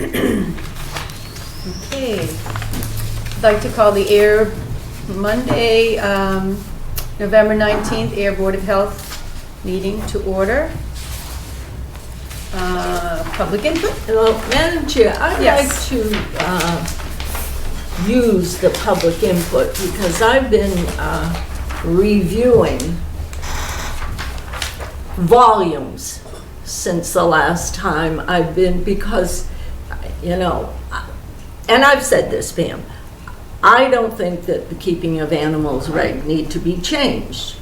Okay. I'd like to call the Ayer Monday, November 19th, Ayer Board of Health meeting to order. Public input? Well, Madam Chair, I'd Yes. like to use the public input because I've been reviewing volumes since the last time I've been, because, you know, and I've said this, Pam, I don't think that the keeping of animals reg need to be changed.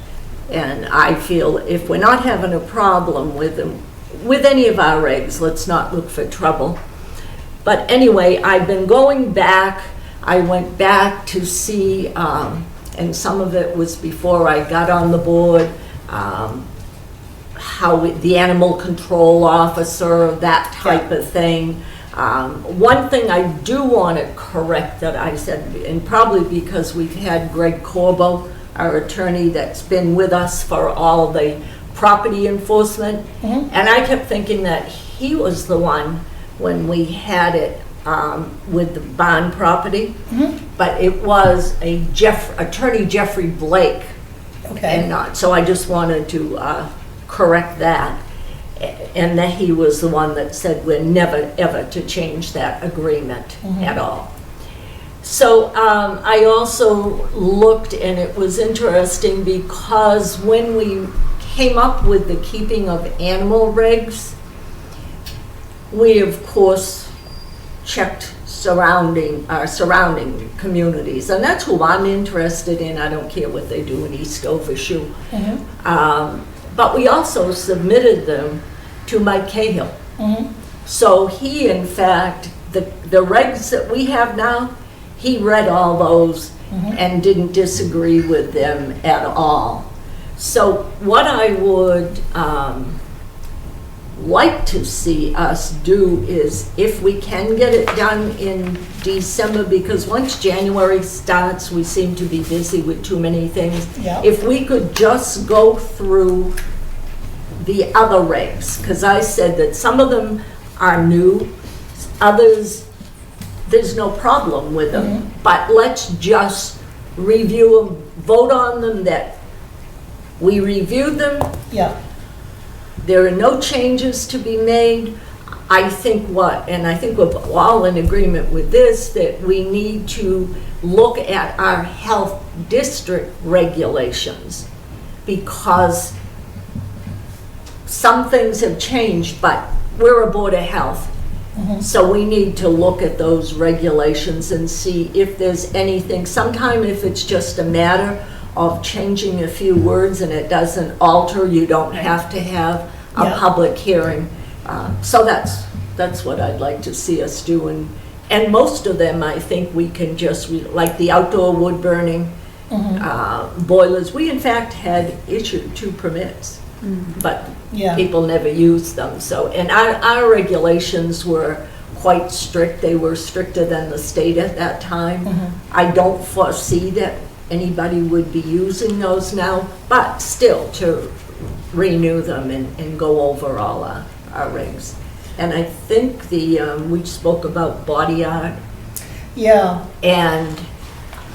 And I feel if we're not having a problem with them, with any of our regs, let's not look for trouble. But anyway, I've been going back. I went back to see, and some of it was before I got on the board, how the animal control officer, that type of thing. One thing I do want to correct that I said, and probably because we've had Greg Corbo, our attorney that's been with us for all the property enforcement, and I kept thinking that he was the one when we had it with the bond property, but it was attorney Jeffrey Blake, and not. So I just wanted to correct that, and that he was the one that said we're never ever to change that agreement at all. So I also looked, and it was interesting because when we came up with the keeping of animal regs, we of course checked our surrounding communities, and that's who I'm interested in. I don't care what they do in East Overshoe. But we also submitted them to Mike Cahill. So he, in fact, the regs that we have now, he read all those and didn't disagree with them at all. So what I would like to see us do is, if we can get it done in December, because once January starts, we seem to be busy with too many things. If we could just go through the other regs, because I said that some of them are new, others there's no problem with them, but let's just review them, vote on them, that we reviewed them. There are no changes to be made. I think and I think we're all in agreement with this, that we need to look at our health district regulations, because some things have changed, but we're a Board of Health. So we need to look at those regulations and see if there's anything. Sometime if it's just a matter of changing a few words and it doesn't alter, you don't have to have a public hearing. So that's what I'd like to see us do. And most of them, I think we can just, like the outdoor wood burning, boilers. We in fact had issued 2 permits, but people never used them. So, and our regulations were quite strict. They were stricter than the state at that time. I don't foresee that anybody would be using those now, but still to renew them and go over all our regs. And I think we spoke about body art. And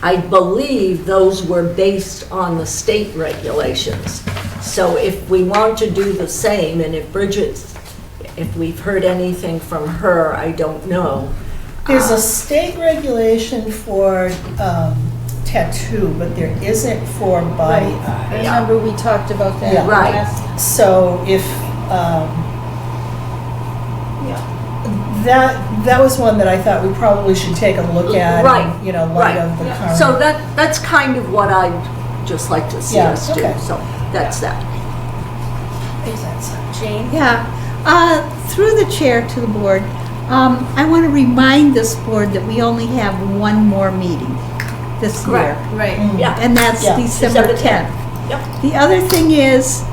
I believe those were based on the state regulations. So if we want to do the same, and if we've heard anything from her, I don't know. There's a state regulation for tattoo, but there isn't for body art. Remember we talked about that last. So if that was one that I thought we probably should take a look at, in, light of the current. So that's kind of what I'd just like to see us do. So that's that. Jane? Through the chair to the board, I want to remind this board that we only have one more meeting this year. Right. And that's December 10th. The other thing is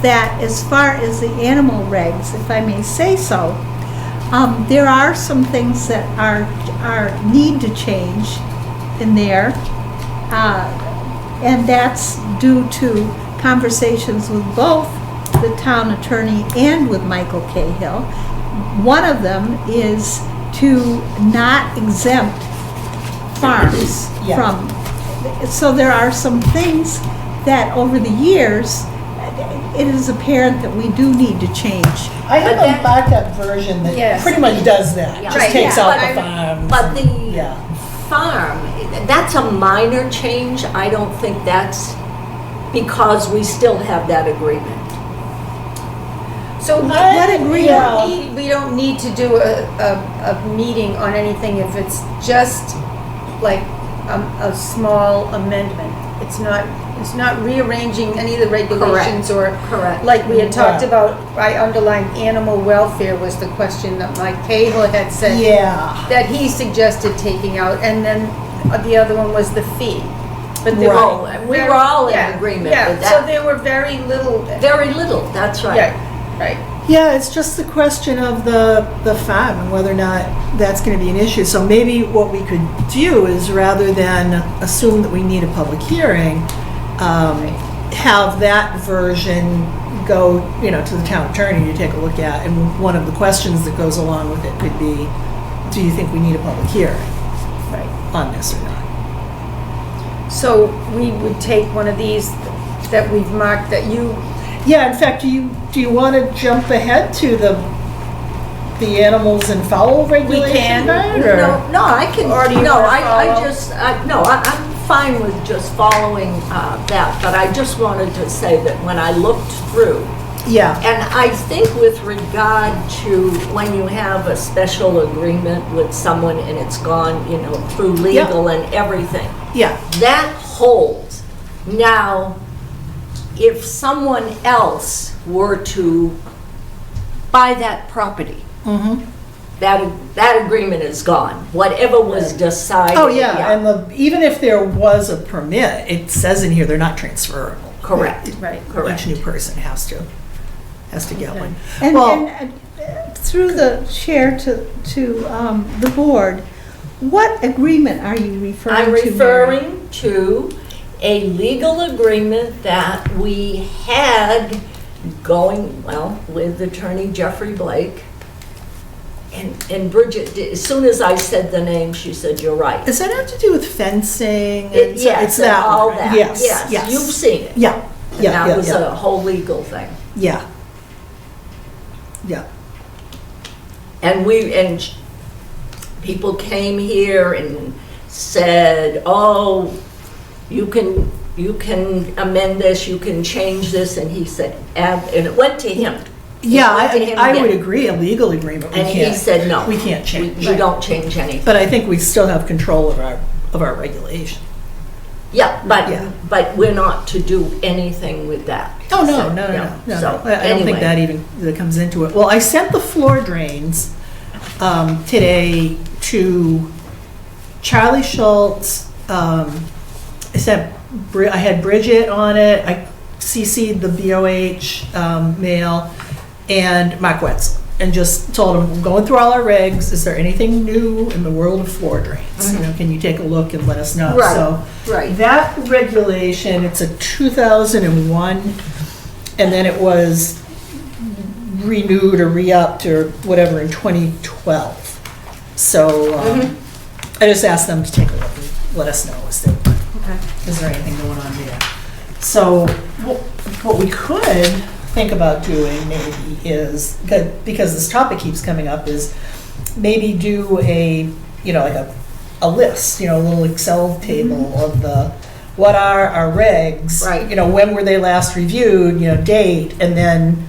that as far as the animal regs, if I may say so, there are some things that are need to change in there, and that's due to conversations with both the town attorney and with Michael Cahill. One of them is to not exempt farms Yeah. from, so there are some things that over the years, it is apparent that we do need to change. I have But a that- backup version that Yes. pretty much does that, Yeah. just Right, takes yeah. out But- the farms. But the Yeah, farm, that's a minor change. I don't think that's because we still have that agreement. So What agreement? Yeah. we don't need to do a meeting on anything if it's just like a small amendment. It's not rearranging any of the regulations or, Correct. like we had talked Yeah. about, I underlined animal welfare was the question that Mike Cahill had said. yeah, That he suggested taking out, and then the other one was the fee. But there Right. Oh, we were all in yeah, agreement yeah, with so that. there were very little. Very little, that's right. Yeah, right. yeah, it's just the question of the farm and whether or not that's gonna be an issue. So maybe what we could do is, rather than assume that we need a public hearing, have that version go, to the town attorney to take a look at, and one of the questions that goes along with it could be, do you think we need a public hearing Right. on this or not? So we would take one of these that we've marked that you, Yeah, in fact, do you want to jump ahead to the animals and fowl regulation? can. part, or- No, I can, Or do you no, wanna I follow? just, I'm fine with just following that, but I just wanted to say that when I looked through, Yeah, and I think with regard to when you have a special agreement with someone and it's gone, through legal and everything, yeah, that holds. Now, if someone else were to buy that property, that agreement is gone. Whatever was decided. oh, yeah, and even if there was a permit, it says in here they're not transferable. Correct. right. Correct. Each new person has to get one. And, Well- through the chair to the board, what agreement are you referring to? I'm Mary? referring to a legal agreement that we had going, with Attorney Jeffrey Blake. And Bridget, as soon as I said the name, she said, "You're right." Does that have to do with fencing? And so- Yes, it's that and all one, right? that. Yes, Yes, you've seen it. Yeah, And yeah, that was yeah, a whole legal thing. yeah. Yeah, And people came here and said, "Oh, you can amend this, you can change this," and he said, and it went to him. yeah, went to him I would again. agree, a legal agreement, we And he can't, said, "No. we can't change. You don't change anything." But I think we still have control of our regulation. Yeah, Yeah. but we're not to do anything with that. Oh, So, no. So, I don't think anyway. that comes into it. Well, I sent the floor drains today to Charlie Schultz. I had Bridget on it. I CC'd the BOH mail and Mark Wetzel, and just told him, we're going through all our regs. Is there anything new in the world of floor drains? Can you take a look and let us know? Right, So right. that regulation, it's a 2001, and then it was renewed or re-upped or whatever in 2012. So I just asked them to take a look and let us know, is there anything going on there? So what we could think about doing maybe is, because this topic keeps coming up, is maybe do a list, a little Excel table of what are our regs? Right. When were they last reviewed, date, and then,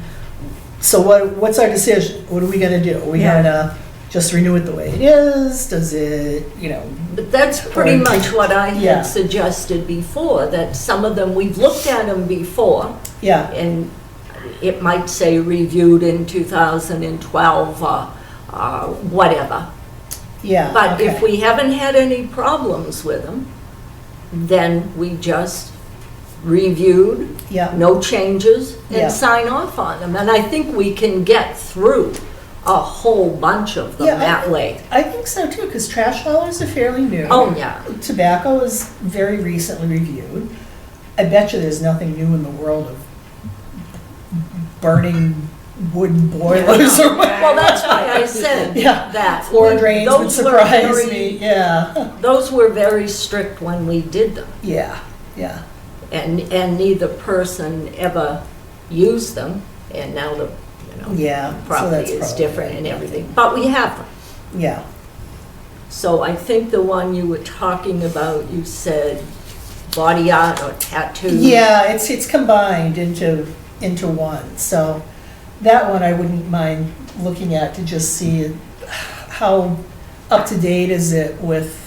so what's our decision? What are we gonna do? Are we gonna just renew it the way it is? Does it, But that's pretty Or- much what I Yeah. had suggested before, that some of them, we've looked at them before, yeah, and it might say reviewed in 2012, whatever. yeah. But if okay. we haven't had any problems with them, then we just reviewed, Yeah, no changes, Yeah. and sign off on them. And I think we can get through a whole bunch of them Yeah, that way. I think so too, because trash haulers are fairly new. Oh, yeah. Tobacco is very recently reviewed. I bet you there's nothing new in the world of burning wooden boilers or whatever. Well, that's why I said Yeah. that. Floor drains would Those were surprise very- me, yeah. Those were very strict when we did them, Yeah, yeah. and neither person ever used them, and now the, Yeah, so property that's is probably different right. and everything, but we have them. Yeah, So I think the one you were talking about, you said body art or tattoo. yeah, it's combined into one, so that one I wouldn't mind looking at to just see how up to date is it with,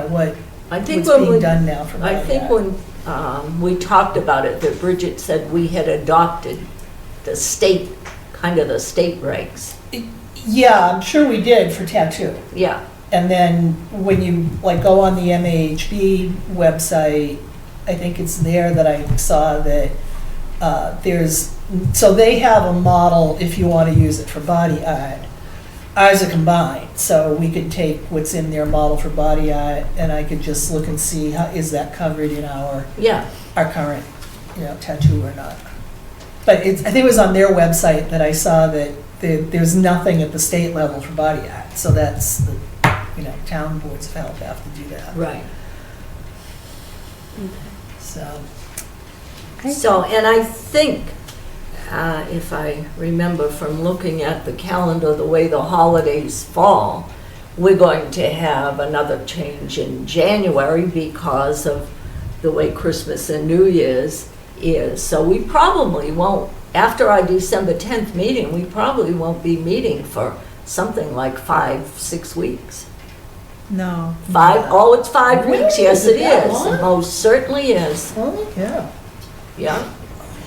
what, I think what's when being we, done now for I that. think when we talked about it, that Bridget said we had adopted the state, kind of the state regs. Yeah, I'm sure we did for tattoo. Yeah, And then when you go on the MAHB website, I think it's there that I saw that so they have a model if you want to use it for body art. Ours are combined, so we could take what's in their model for body art and I could just look and see how is that covered in our yeah. current, tattoo or not. But I think it was on their website that I saw that there's nothing at the state level for body art, so that's the, town boards of health have to do that. Right. So, So, and I think, if I remember from looking at the calendar, the way the holidays fall, we're going to have another change in January because of the way Christmas and New Year's is. So we probably won't, after our December 10th meeting, we probably won't be meeting for something like 5-6 weeks. No. It's 5 weeks, Really? yes Is it it that is, long? it most certainly is, oh, yeah. yeah.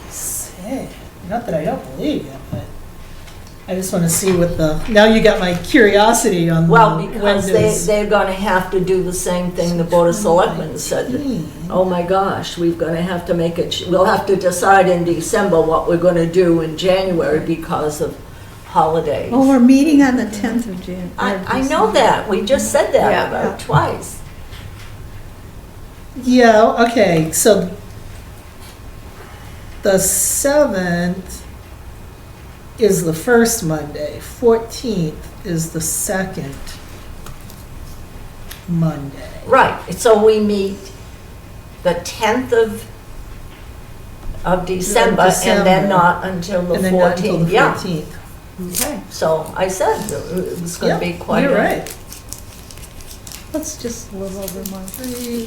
Say, not that I don't believe you, but I just want to see now you got my curiosity on Well, the because windows. they're gonna have to do the same thing the Board of Selectmen said. Oh my gosh, we're gonna have to make we'll have to decide in December what we're gonna do in January because of holidays. Well, we're meeting on the 10th of January. I know that, we just said that Yeah. about twice. Yeah, okay, so the 7th is the first Monday, 14th is the second Monday. Right, so we meet the 10th of December and December. then not until the And then not until 14th. the Yeah, 14th. okay, so I said it was gonna be Yep, quite you're a. right. That's just a little over a month. 3,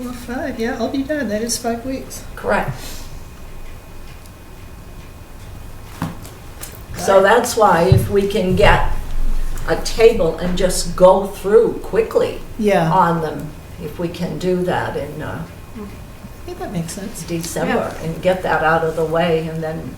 4, 5, yeah, I'll be done, that is 5 weeks. Correct. So that's why if we can get a table and just go through quickly Yeah, on them, if we can do that in I think that makes sense. December and get that out of the way and then,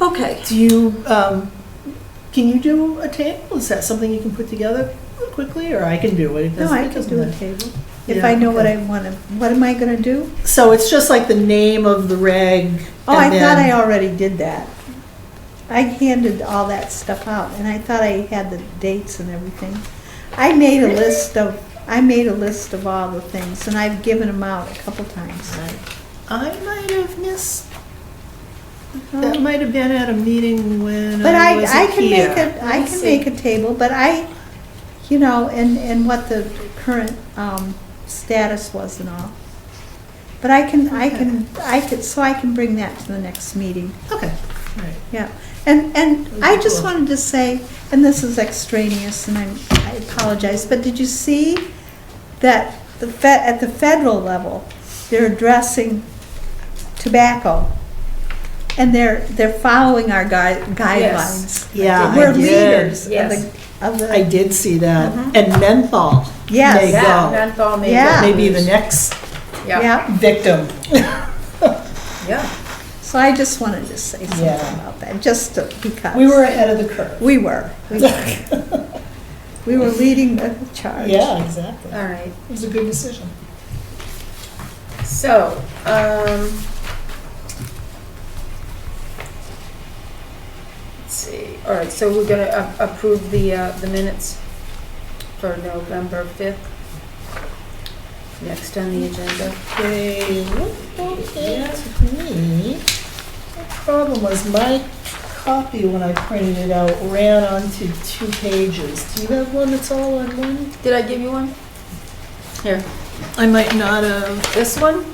okay. Do you, can you do a table? Is that something you can put together quickly, or I can do it? No, I It can doesn't do a matter. table. If Yeah, I know what okay. I want to, what am I going to do? So it's just like the name of the reg. Oh, I and thought I then- already did that. I handed all that stuff out, and I thought I had the dates and everything. I made a list of all the things, and I've given them out a couple times. I might have missed, that might have been at a meeting when But I I wasn't can here. make a table, but and what the current status was and all. But I can bring that to the next meeting. Okay, all right. Yeah, and I just Cool. wanted to say, and this is extraneous, and I apologize, but did you see that at the federal level, they're addressing tobacco, and they're following our guidelines. Yeah, I We're did. leaders Yes. of the. I did see that. And menthol Yes. may Yeah, go. menthol may Yeah. go. Maybe the next Yeah, Yeah, victim. yeah. so I just wanted to say something Yeah. about that, because. We were ahead of the curve. We were. We were leading the charge. Yeah, exactly. All right. It was a good decision. So, let's see, all right, so we're gonna approve the minutes for November 5th. Next on the agenda. They look okay to me. problem was my copy, when I printed it out, ran onto 2 pages. Do you have one that's all on one? Did I give you one? Here, I might not have. this one?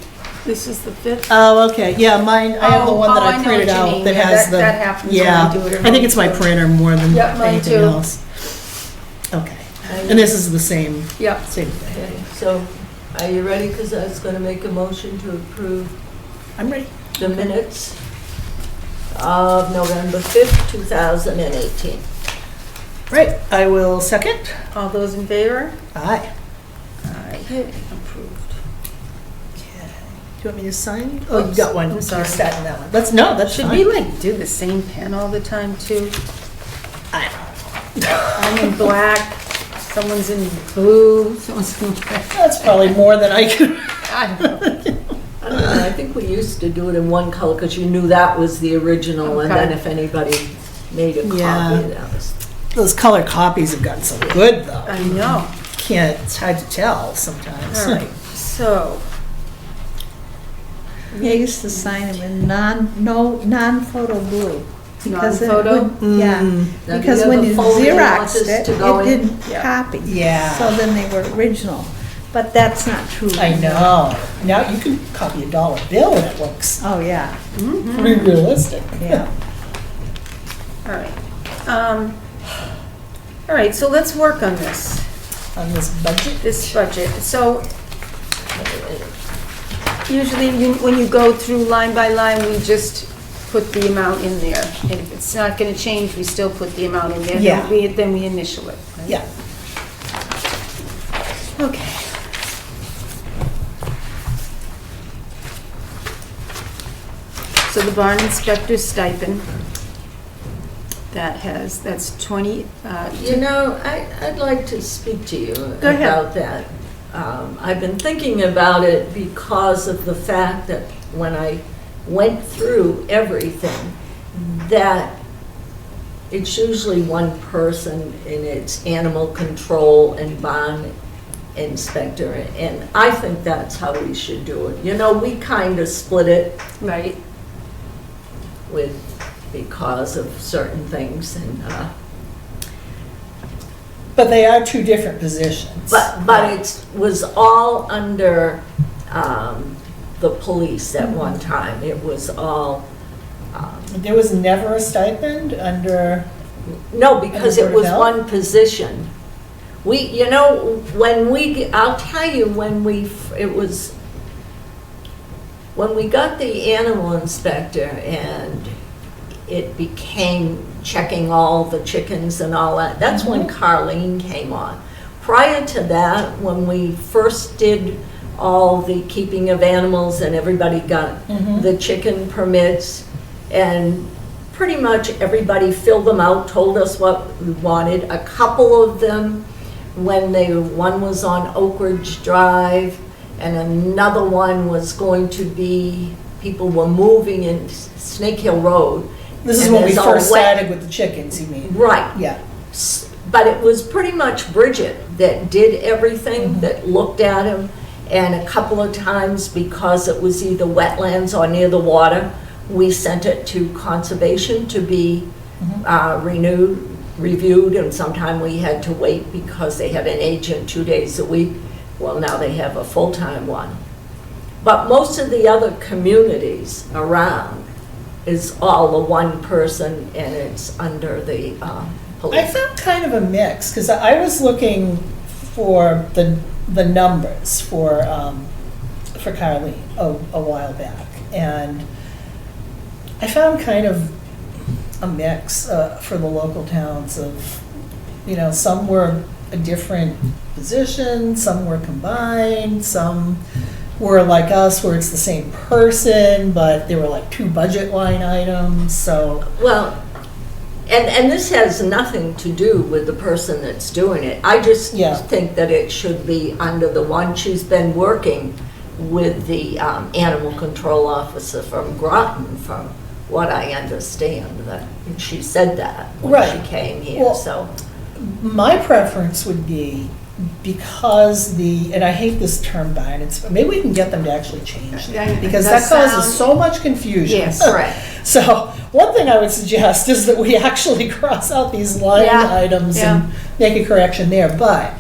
This is the 5th? Oh, okay, yeah, mine, I have the one that Oh, I I know printed what you out mean. that Yeah, has the. that happens when yeah. I do it at I think it's my home. printer more than Yep, mine anything too. else. Okay, and this is the same, Yep. same thing. Okay, so are you ready? Because I was going to make a motion to approve I'm ready. the minutes of November 5th, 2018. Right, I will second. All those in favor? Aye. Okay, approved. Okay. Do you want me to sign? Oh, you Oops, got one. I'm sorry. You're starting that one. That's Should fine. we like do the same pen all the time too? I I'm in black, someone's in blue, someone's in red. That's probably more than I could. I don't know. I don't know, I think we used to do it in one color because you knew that was the original, and then Okay. if anybody made a Yeah. copy, that was. Those color copies have gotten so good, though. I know. Can't, it's hard to tell sometimes. All right, so, They used to sign them in non-photo blue. Because it Non-photo? would- Yeah, Mm, Now, do because you when have a you folder you want Xeroxed this it, to go it in? didn't Yeah. copy. Yeah. So then they were original, but that's not true. I know. Now you can copy a dollar bill and it looks Oh, yeah, pretty realistic. yeah. all right. All right, so let's work on this On this budget. budget. So usually when you go through line by line, we just put the amount in there. And if it's not gonna change, we still put the amount in there. Yeah. Then we initial it. right? Yeah. Okay. So the barn inspector stipend, that's 20, You know, I'd like to speak to you Go ahead. about that. I've been thinking about it because of the fact that when I went through everything, that it's usually one person and it's animal control and barn inspector, and I think that's how we should do it. You know, we kind of split it right? because of certain things, and But they are 2 different positions. but it was all under the police at one time. It was all, There was never a stipend under, no, because And it the was Board of one position. You know, I'll tell you, when we got the animal inspector and it became checking all the chickens and all that, that's when Carlene came on. Prior to that, when we first did all the keeping of animals and everybody got the chicken permits, and pretty much everybody filled them out, told us what we wanted. A couple of them, one was on Oak Ridge Drive, and another one was going to be, people were moving in Snake Hill Road. this is And when we there's all first wet- started with the chickens, you mean? Right. Yeah. But it was pretty much Bridget that did everything, that looked at him, and a couple of times, because it was either wetlands or near the water, we sent it to conservation to be reviewed, and sometime we had to wait because they had an agent 2 days a week. Well, now they have a full-time one. But most of the other communities around is all the one person, and it's under the I police. found kind of a mix, because I was looking for the numbers for Carly a while back, and I found kind of a mix for the local towns of, you know, some were a different position, some were combined, some were like us, where it's the same person, but there were like 2 budget line items, so. Well, and this has nothing to do with the person that's doing it. I just Yeah. think that it should be under the one. She's been working with the animal control officer from Groton, from what I understand, that she said that when Right. she came here, Well, so. My preference would be because and I hate this term bind, maybe we can get them to actually change Yeah, that, it because does that causes sound- so much confusion. Yes. Correct. So, one thing I would suggest is that we actually cross out these line Yeah, items yeah. and make a correction there, but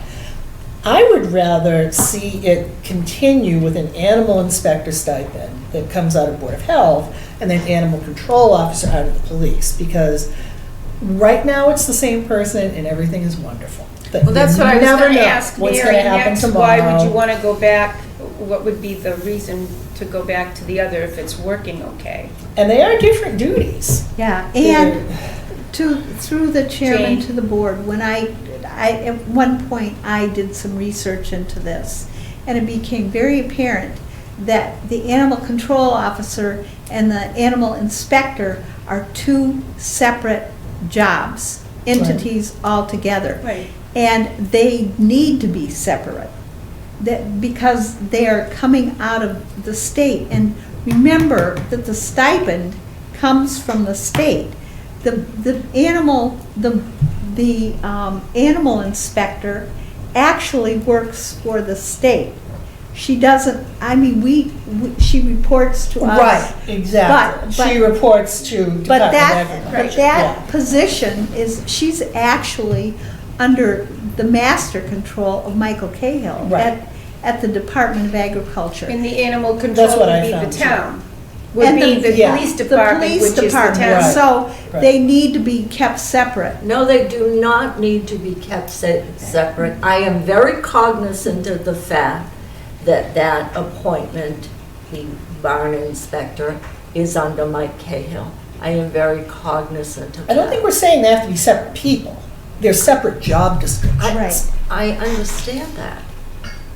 I would rather see it continue with an animal inspector stipend that comes out of Board of Health, and then animal control officer out of the police, because right now it's the same person and everything is wonderful. But Well, that's you what I was never gonna know ask what's Mary gonna happen next. Why would you tomorrow. wanna go back? What would be the reason to go back to the other if it's working okay? And they are different duties. Yeah, and through the chairman Jane. to the board, when at one point, I did some research into this, and it became very apparent that the animal control officer and the animal inspector are two separate jobs, entities altogether. Right. And they need to be separate, because they are coming out of the state. And remember that the stipend comes from the state. The animal inspector actually works for the state. She doesn't, I mean, she reports to us. Right, exactly. But- She reports to Department But of that, Agriculture. but that Yeah. position she's actually under the master control of Michael Cahill Right. at the Department of Agriculture. And the animal control That's what would I be the found, too. town. Would And be the yeah. police The department, police which is the department. town. Right. So Right. they need to be kept separate. No, they do not need to be kept separate. I am very cognizant of the fact that that appointment, the barn inspector, is under Mike Cahill. I am very cognizant of that. I don't think we're saying they have to be separate people. They're separate job descriptions. Right. I understand that.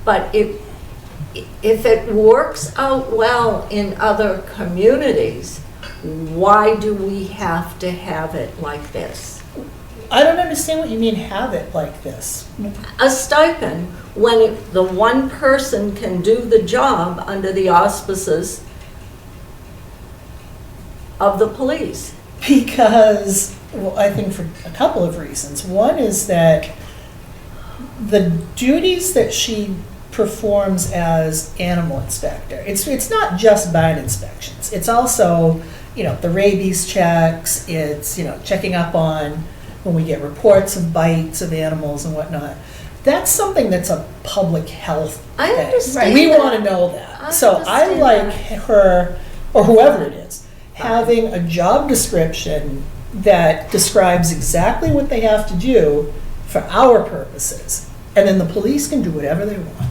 But if it works out well in other communities, why do we have to have it like this? I don't understand what you mean, have it like this. A stipend, when the one person can do the job under the auspices of the police. Because, well, I think for a couple of reasons. One is that the duties that she performs as animal inspector, it's not just barn inspections. It's also, the rabies checks, it's, checking up on when we get reports of bites of animals and whatnot. That's something that's a public health I thing. understand We that. want to know that. I So I understand like that. her, or whoever it is, having a job description that describes exactly what they have to do for our purposes. And then the police can do whatever they want.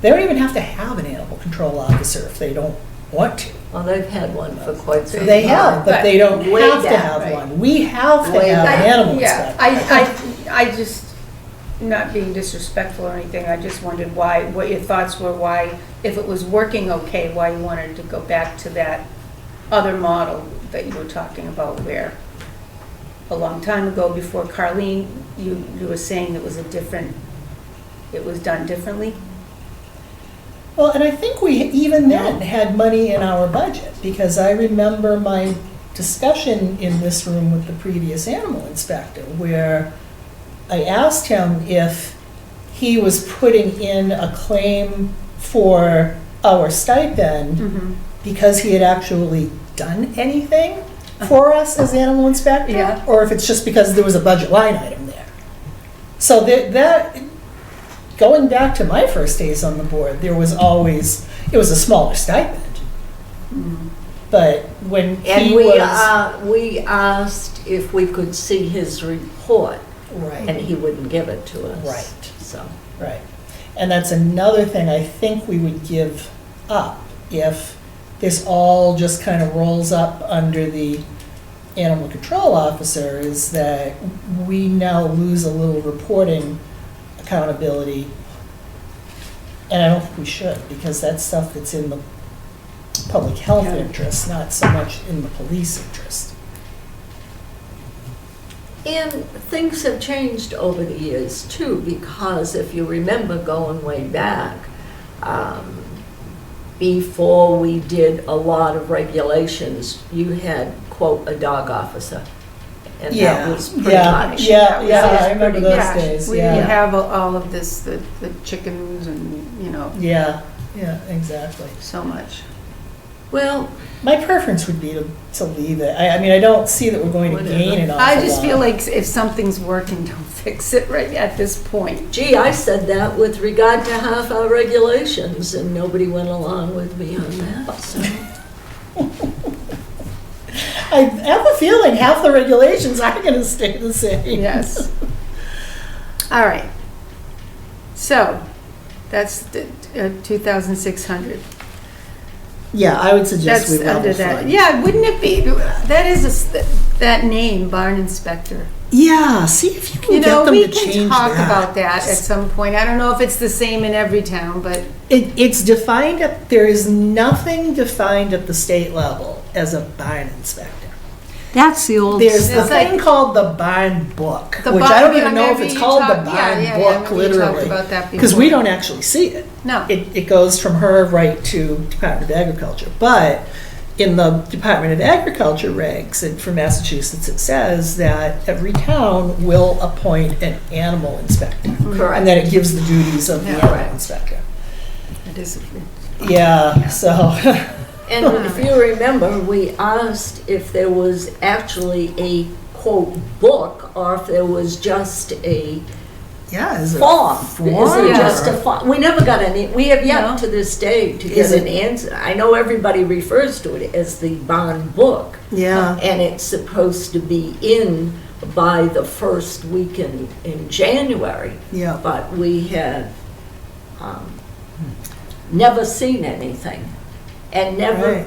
They don't even have to have an animal control officer if they don't want to. Well, they've had one for quite some time. They have, but they don't Way have to down, have right. one. We have to Way have an down. animal Yeah, inspector. I just, not being disrespectful or anything, I just wondered what your thoughts were, why, if it was working okay, why you wanted to go back to that other model that you were talking about, where a long time ago, before Carlene, you were saying it was it was done differently? Well, and I think we even then had money in our budget, because I remember my discussion in this room with the previous animal inspector, where I asked him if he was putting in a claim for our stipend because he had actually done anything for us as animal inspector, Yeah. or if it's just because there was a budget line item there. So that going back to my first days on the board, it was a smaller stipend. But when And he was. we asked if we could see his report, Right. and he wouldn't give it to us. Right. So, Right. And that's another thing I think we would give up if this all just kind of rolls up under the animal control officer, is that we now lose a little reporting accountability. And I don't think we should, because that's stuff that's in the public health Yeah. interest, not so much in the police interest. and things have changed over the years too, because if you remember going way back, before we did a lot of regulations, you had, quote, a dog officer. and that Yeah, was pretty yeah, much. yeah, was yeah, just I remember pretty- those days, We yeah. have all of this, the chickens and, Yeah, yeah, exactly. so much. Well, My preference would be to leave it. I mean, I don't see that we're going to Whatever. gain an awful I just lot. feel like if something's working, don't fix it right at this point. gee, I said that with regard to half our regulations, and nobody went along with me on that, so. I have a feeling half the regulations are going to stay the same. Yes. All right. So, that's the 2,600. Yeah, I would suggest That's we under level that. fund. Yeah, wouldn't it be, that is, that name, barn inspector. Yeah, see if you can You get know, them we to can change talk that. about that at some point. I don't know if it's the same in every town, but It's defined there is nothing defined at the state level as a barn inspector. That's the old. There's the It's like- thing called the barn book, The which barn- I don't yeah, even know if maybe it's you called the talked- barn yeah, book, maybe you talked literally. about that Because we before. don't actually see it. no. It goes from her right to Department of Agriculture. But in the Department of Agriculture regs, and for Massachusetts, it says that every town will appoint an animal inspector. Correct. And then it gives the duties of the Yeah. animal Correct. inspector. It is. Yeah, so, And if you remember, we asked if there was actually a quote book, or if there was just a yeah, is it a form. Is it Yeah. just a form? We never got any, we have yet No. to this day to Is get an it- answer. I know everybody refers to it as the bond book, Yeah, and it's supposed to be in by the first week in January, yeah. but we had never seen anything, and Right.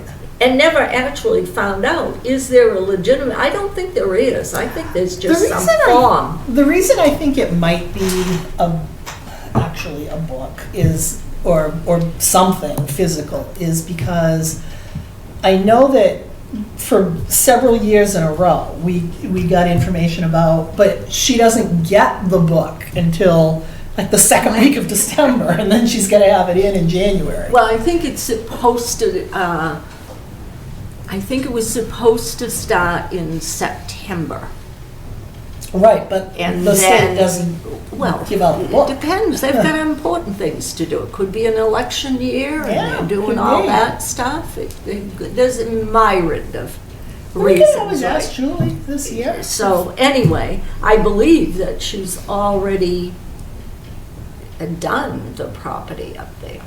never actually found out, is there a legitimate, I don't think there is. I think there's just The some reason form. The reason I think it might be actually a book is, or something physical, is because I know that for several years in a row, we got information about, but she doesn't get the book until like the second week of December, and then she's gonna have it in January. Well, I think it's supposed to, I think it was supposed to start in September. Right, but And the state then- doesn't Well, give out the it book. depends. They've got important things to do. It could be an election year, and Yeah, they're could doing all be. that stuff. There's a myriad of We reasons. can always why. ask Julie this year. So anyway, I believe that she's already done the property up there.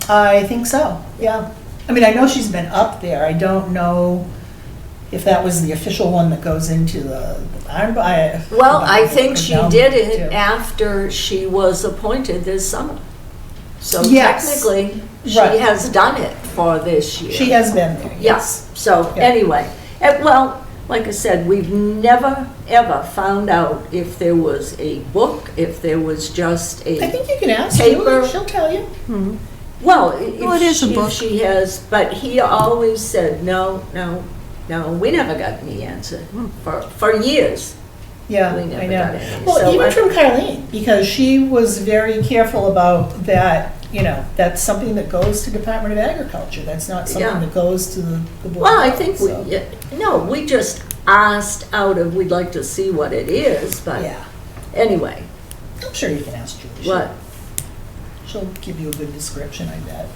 I think so, yeah. I mean, I know she's been up there. I don't know if that was the official one that goes into the barn. Well, I think she did it too. after she was appointed this summer. So Yes. technically, she Right. has done it for this year. She has been there, yes. Yes, so Yeah. anyway, well, like I said, we've never, ever found out if there was a book, if there was just I a, think you can ask Paper. Julie, she'll tell you. well, Well, it is a book. if she has, but he always said, no, we never got any answer for years. Yeah, We I never know. got any. Well, So even I- from Carleen, because she was very careful about that, that's something that goes to Department of Agriculture. That's not something Yeah. that goes to the board. Well, I think, so, we just asked out of, we'd like to see what it is, but Yeah, anyway, I'm sure you can ask Julie. She'll- what? She'll give you a good description, I bet.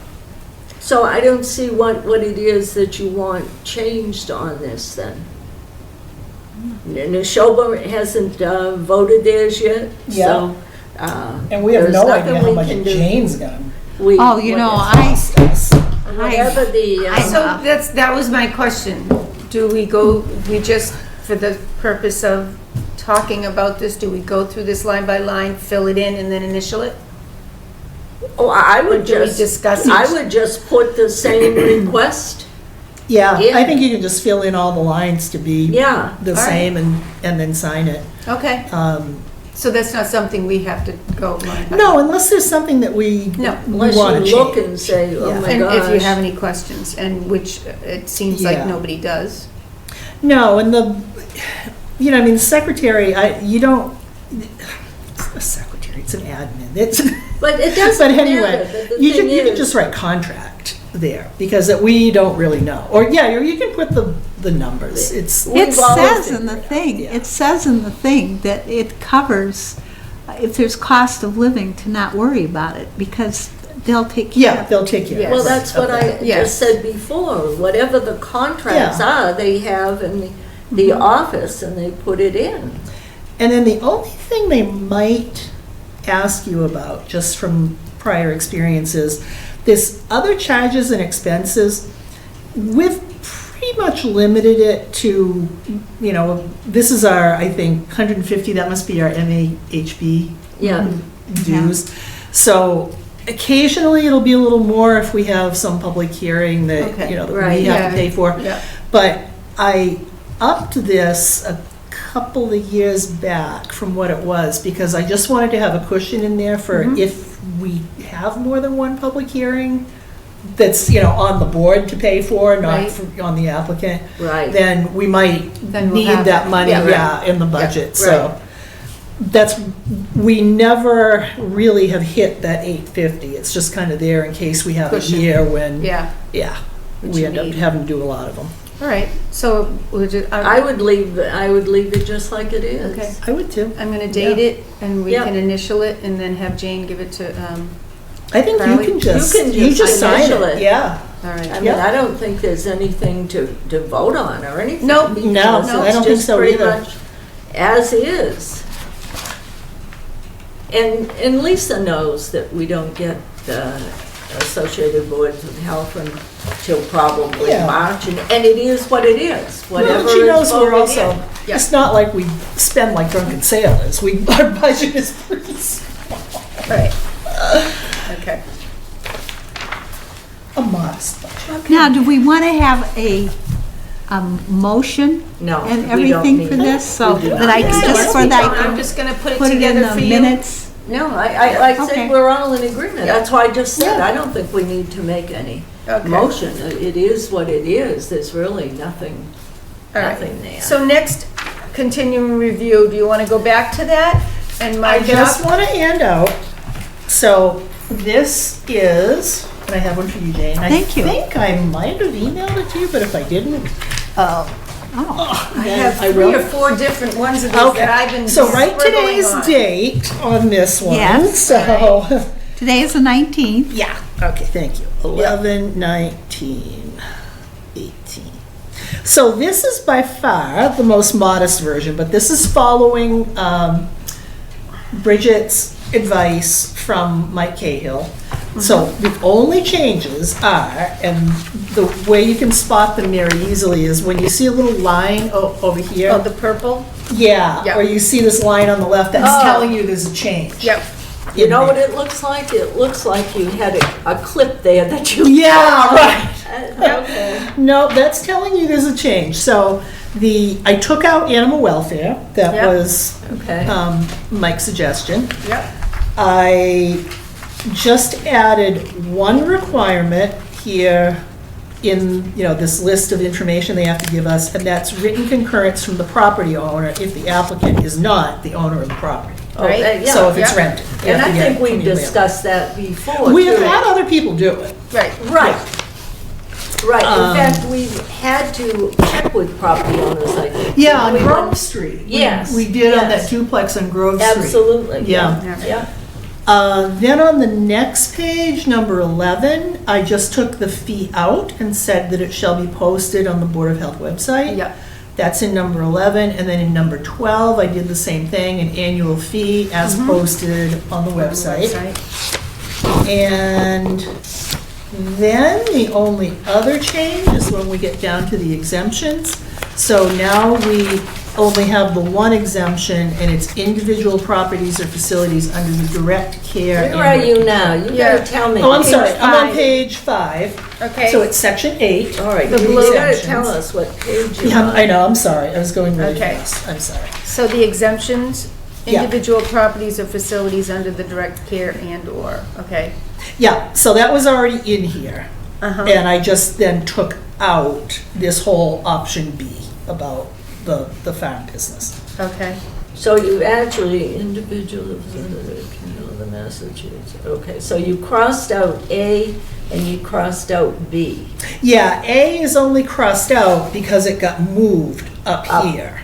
So I don't see what it is that you want changed on this then. Neshoba hasn't voted theirs yet, Yeah. so. And we have there's no nothing idea how we much can do. Jane's gonna Oh, you know, Whatever the, So that was my question. Do we just, for the purpose of talking about this, do we go through this line by line, fill it in, and then initial it? I would do we just, discuss it? I would just put the same request. Yeah, Yeah. I think you can just fill in all the lines to be Yeah, the all right. same and then sign it. Okay, so that's not something we have to go line by No, unless there's something that we No. unless want to you look change. and say, oh Yeah. my And if you gosh. have any questions, and which it seems like Yeah. nobody does. No, and the secretary, you don't, it's not a secretary, it's an admin. It's, But it doesn't but matter. anyway, But the you thing can is- just write contract there, because that we don't really know. Or, yeah, or you can put the the numbers. It's, We've It always says in the figured it out, thing, yeah. it says in the thing that it covers, if there's cost of living, to not worry about it, because they'll take care yeah, of it. they'll take care Yes. of Well, it. that's what I Yes. just said before, whatever the contracts Yeah. are, they have in the office and they put it in. And then the only thing they might ask you about, just from prior experiences, this other charges and expenses, we've pretty much limited it to, you know, this is our, I think, 150, that must be our MAHB Yeah, dues. So occasionally it'll be a little more if we have some public hearing that, Okay. you know, that Right. we have Yeah. to pay for. Yeah. But I upped this a couple of years back from what it was, because I just wanted to have a cushion in there for Mhm. if we have more than one public hearing that's, you know, on the board to pay for, not Right. on the applicant, right. then we might Then we'll need have that it. money, Yeah, right. in the budget, right. so. That's, we never really have hit that 850, it's just kind of there in case we have a Cushion. year when, Yeah, yeah, Which we you end up need. having to do a lot of them. all right, so we'll just, I would leave it just like it is. Okay. I would too. I'm gonna date Yeah. it, and we Yeah. can initial it, and then have Jane give it to, I think you Carly? can just, You can you just just sign initial it, it. yeah. all I right. mean, Yeah. I don't think there's anything to vote on or anything. Nope. because No, I don't it's think just so pretty either. much as is. And Lisa knows that we don't get associated boards of health until probably Yeah. March, and it is what it is, whatever Well, she is knows we're voted also, in. Yeah. it's not like we spend like drunken sailors, our budget is pretty small, Right. Okay. a modest budget. Now, do we want to have a motion No, and we don't everything need for that. this? So We do that I not. can, Yeah, just for that, I I'm can just gonna put it put it in together the for you. minutes? No, like I Okay. said, we're all in agreement. Yeah. That's why I just said, Yeah. I don't think we need to make any Okay. motion. It is what it is. There's really nothing, All right. nothing there. So next, continuing review, do you wanna go back to that? And I my just job, want to hand out, so this is, and I have one for you, Jane. Thank you. I think I might have emailed it to you, but if I didn't, I then have I 3 will. or 4 different ones of those that I've been So write scribbling today's on. date on this one, Yes. so, Today is the 19th. yeah, okay, thank you. 11, 19, 18. So this is by far the most modest version, but this is following Bridget's advice from Mike Cahill. So the only changes are, and the way you can spot them very easily is when you see a little line over Oh, here. the purple? Yeah, Yeah. or you see this line on the left, that's Oh. telling you there's a change. Yep. You in know what there. it looks like? It looks like you had a clip there that you. Yeah, right. Okay. No, that's telling you there's a change. So I took out animal welfare, that Yep. was Okay. Mike's suggestion. Yep. I just added one requirement here in, this list of information they have to give us, and that's written concurrence from the property owner if the applicant is not the owner of the property. Oh, Right. yeah. So if it's yeah. rented. you And have I to get think it we from your landlord. discussed that before. We have too. had other people do it. Right. Right. Right. Um, In fact, we've had to check with property owners, I think. Yeah, on We Grove went- Street. Yes, We did on yes. that duplex on Grove Street. Absolutely. Yeah. Yeah. Then on the next page, number 11, I just took the fee out and said that it shall be posted on the Board of Health website. Yep. That's in number 11, and then in number 12, I did the same thing, an annual fee as posted on the website. And then the only other change is when we get down to the exemptions. So now we only have the one exemption, and it's individual properties or facilities under the direct care. Where are and- you now? You Yeah. gotta tell me. Oh, I'm Page sorry, I'm on 5. page 5. Okay. So it's section 8. All right, The you blue gotta exemptions. tell us what page you're Yeah, on. I know, I'm sorry, I was going really Okay. fast, I'm sorry. So the exemptions, Yeah. individual properties or facilities under the direct care and/or, okay? Yeah, so that was already in here. Uh-huh. And I just then took out this whole option B about the farm business. Okay. So you actually, individual of the Massachusetts, okay, so you crossed out A and you crossed out B. Yeah, A is only crossed out because it got moved up Up. here.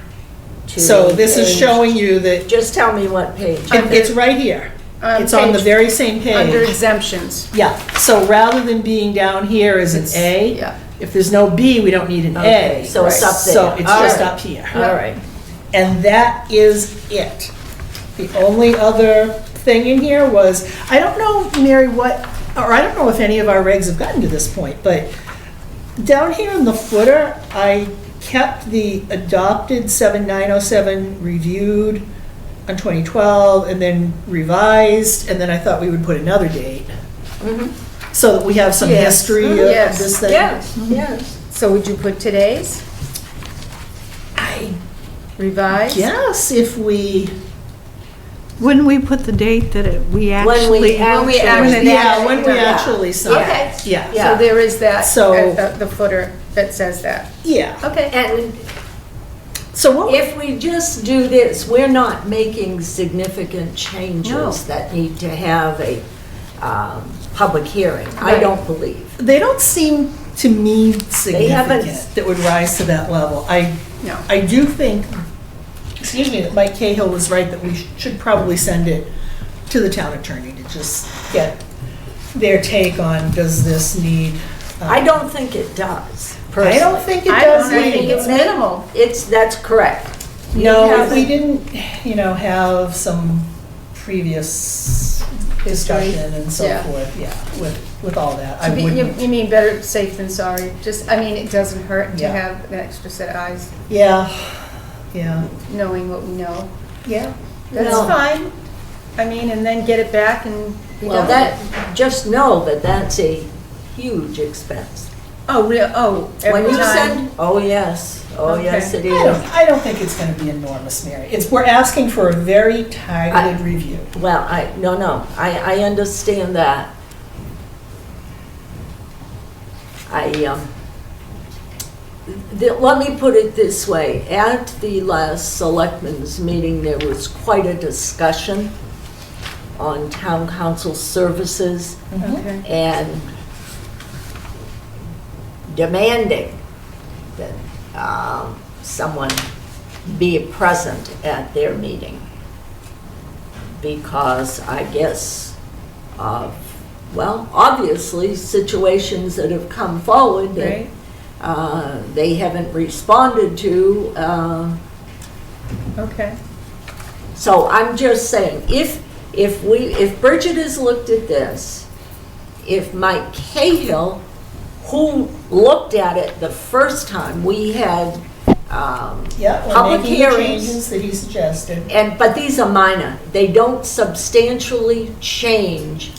to So this is page- showing you that, Just tell me what page. it's right here. It's on the page- very same Under page. exemptions. Yeah, so rather than being down here as an It's- A, yeah. if there's no B, we don't need an Okay, A. so it's up there. So it's All just right. up here. All right. And that is it. The only other thing in here was, I don't know, Mary, what, or I don't know if any of our regs have gotten to this point, but down here in the footer, I kept the adopted 7907 reviewed on 2012 and then revised, and then I thought we would put another date. So that we have some Yes. history of Yes. this thing. Yes, yes. So would you put today's I revised? guess if we, Wouldn't we put the date that we When we actually? actually- yeah, when we Yeah. actually sign. Okay. Yeah. Yeah. So there is that, So- the footer that says that. Yeah. Okay. And So what, if we just do this, we're not making significant No. changes that need to have a public hearing, I Right. don't believe. they don't seem to me haven't- significant that would rise to that level. No. I do think, excuse me, that Mike Cahill was right that we should probably send it to the town attorney to just get their take on, does this need? I don't think it does, I personally. don't think it I does don't think either. it's minimal. That's correct. No, You if we haven't- didn't, have some previous discussion and so Yeah. forth, yeah, with all that, I You wouldn't. you mean better safe than sorry? Just, I mean, it doesn't hurt to Yeah. have an extra set of eyes, Yeah, yeah, knowing what we know. yeah. That's No. fine. I mean, and then get it back and be Well, done with it. just know that that's a huge expense. Oh, When every you time? send, oh, yes, yes, it Okay. is. I don't think it's gonna be enormous, Mary. We're asking for a very targeted review. Well, no, I understand that. Let me put it this way, at the last selectmen's meeting, there was quite a discussion on town council services Okay. and demanding that someone be present at their meeting. Because I guess of, well, obviously, situations that have come forward that Right. They haven't responded to. Okay. So I'm just saying, if Bridget has looked at this, if Mike Cahill, who looked at it the first time, we had Yeah, we're public making the hearings, changes that he suggested. but these are minor. They don't substantially change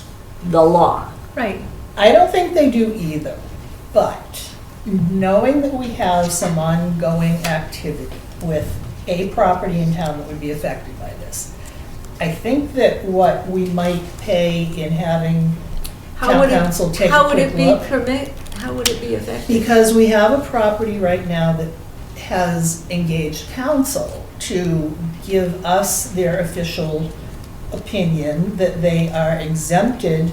the law. Right. I don't think they do either, but knowing that we have some ongoing activity with a property in town that would be affected by this, I think that what we might pay in having town council take a How would it quick be look. how would it be effective? Because we have a property right now that has engaged council to give us their official opinion that they are exempted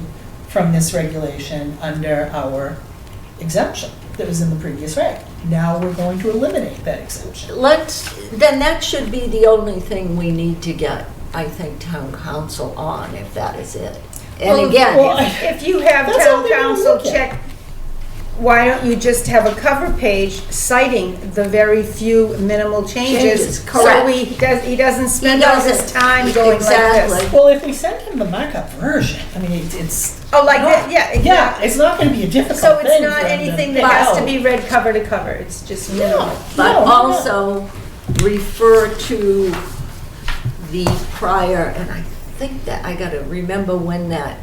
from this regulation under our exemption that was in the previous reg. Now we're going to eliminate that exemption. Then that should be the only thing we need to get, I think, town council on, if that is it. And Well, again, well, If you have That's all town they're gonna council look at. check, why don't you just have a cover page citing the very few minimal changes? Changes, correct. So he doesn't spend all his doesn't. time going like Exactly. this. Well, if we send him the markup version, I mean, it's, Oh, like that, yeah, yeah, exactly. it's not gonna be a difficult So thing. it's not for him to anything that pick has to out. be read cover to cover, it's just minimal. No, but no, no. also refer to the prior, and I think that, I gotta remember when that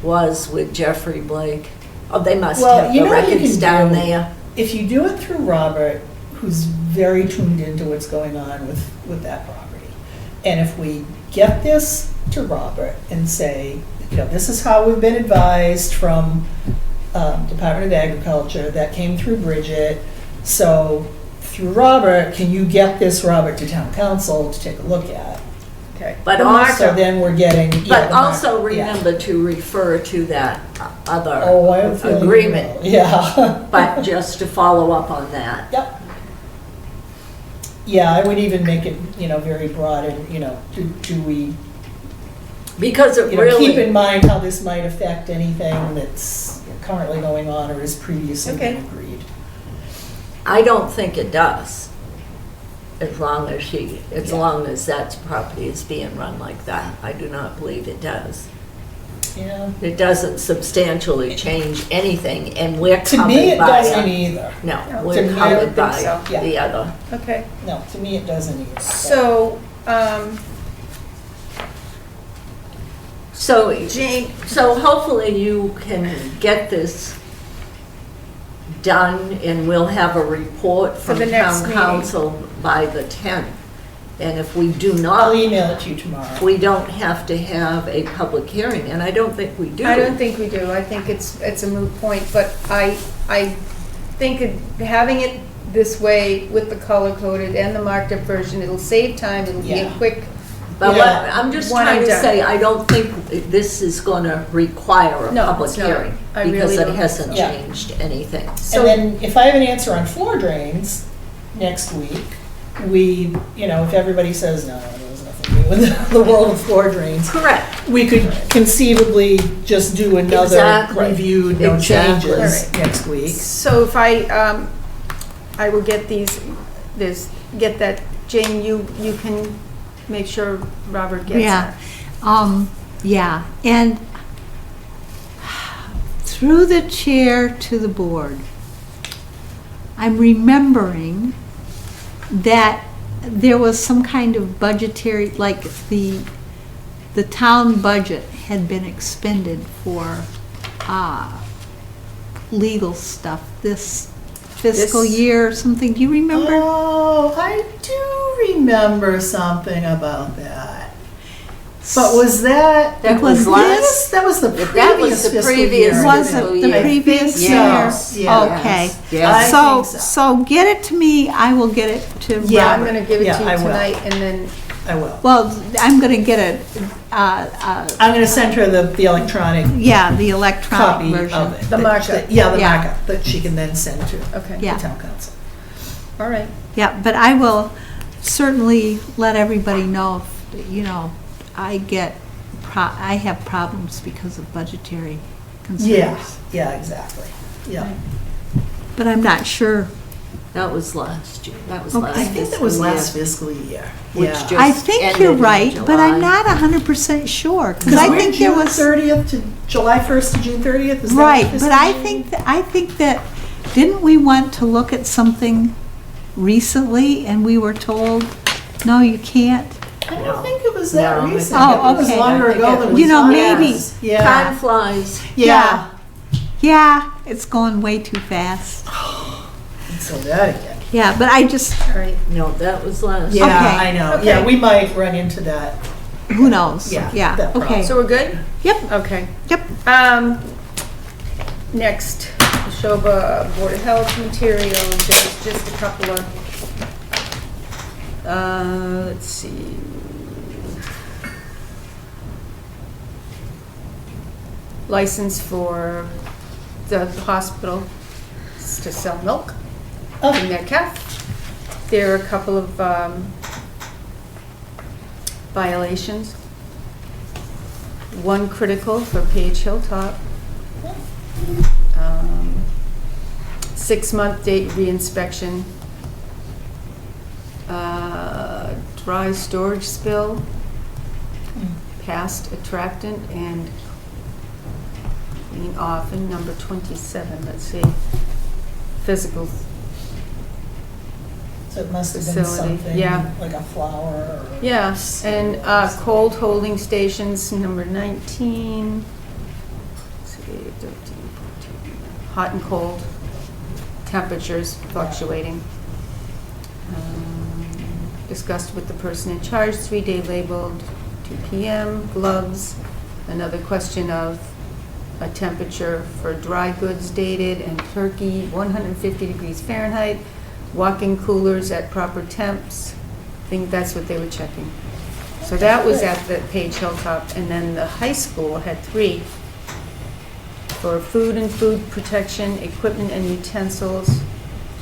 was with Jeffrey Blake. Oh, they must Well, have you the know what you records can down do? there. If you do it through Robert, who's very tuned into what's going on with that property, and if we get this to Robert and say, this is how we've been advised from Department of Agriculture, that came through Bridget, so through Robert, can you get this, Robert, to town council to take a look at? Okay. But The also- So then we're getting, yeah. But the also markup, yeah. remember to refer to that other Oh, I have a feeling you agreement, will. Yeah. but just to follow up on that. Yep. Yeah, I would even make it, very broad and, do we, Because it keep really, in mind how this might affect anything that's currently going on or has previously been Okay. agreed. I don't think it does. As long as Yeah. long as that property is being run like that. I do not believe it does. Yeah. It doesn't substantially change anything, and we're To covered me, it by doesn't either. No, No, to we're me, I covered don't think by so. Yeah. the other. Okay, No, to me, it doesn't either. so, So, Jane, so hopefully you can get this done, and we'll have a report For from the next town meeting. council by the 10th. And if we do I'll not, email it to you tomorrow. we don't have to have a public hearing, and I don't think we do. I don't think we do. I think it's a moot point, but I think having it this way with the color-coded and the marked-up version, it'll save time, it'll be a Yeah. quick, But Yeah. I'm just One trying and to done. say, I don't think this is gonna require a No, public it's not. hearing. I really Because don't it think hasn't so. Yeah. changed anything. so. And then if I have an answer on floor drains next week, we, if everybody says, no, there's nothing new in the world of floor drains, Correct. we could conceively just do another Exactly. review, no Exactly. changes All right. next week. So if I will get get that, Jane, you can make sure Robert gets Yeah, that. yeah, and through the chair to the board, I'm remembering that there was some kind of budgetary, like the town budget had been expended for, legal stuff this fiscal This- year or something. Do you remember? Oh, I do remember something about that. But was that? That was this? That was the previous That was the fiscal previous year. Was fiscal it the year. previous year? Yes, Yeah. Okay. Yes. I So, think so get it to me, I will get it to Yeah, I'm Robert. gonna give it Yeah, to you I will. tonight, and then, I will. Well, I'm gonna get it, I'm gonna send her the electronic yeah, the electronic copy version. of it. The markup. Yeah, the Yeah. markup that she can then send to okay. Yeah. the town council. All right. Yeah, but I will certainly let everybody know if, I have problems because of budgetary concerns. Yeah, exactly. Yeah. But I'm not sure. That was last year. That was Okay. last I think that was fiscal year. last fiscal year. Which Yeah. just I think ended you're in right, but I'm July. not 100% sure, because Because I we're think there June was. 30th to July 1st to June 30th, is that Right, fiscal but I year? think that, didn't we want to look at something recently and we were told, no, you can't? I No. don't think it was that No, I recent. think Oh, It was okay. longer I think ago it than was- we You know, thought. maybe- Time Yeah. flies. Yeah. Yeah, it's going way too fast. And so that again. Yeah, but I just, All right. No, that was last. Yeah, Okay. I know. Okay. Yeah, we might run into that. who knows? Yeah, Yeah, that okay. problem. So we're good? Yep, Okay. yep. Next, Neshoba Board of Health materials, there's just a couple of, let's see. License for the hospital to sell milk Oh. in their calf. There are a couple of violations. One critical for Page Hilltop. 6-month date reinspection. Dry storage spill, past attractant and clean off, and number 27, let's see. Physical, So it must have been Facility, something yeah. like a flower or. yeah, and cold holding stations, number 19. Let's see, 13, 14. Hot and cold, temperatures fluctuating. Discussed with the person in charge, 3-day labeled, 2 p.m., gloves. Another question of a temperature for dry goods dated and turkey, 150 degrees Fahrenheit, walk-in coolers at proper temps. I think that's what they were checking. So that was at the Page Hilltop, and then the high school had 3 for food and food protection, equipment and utensils,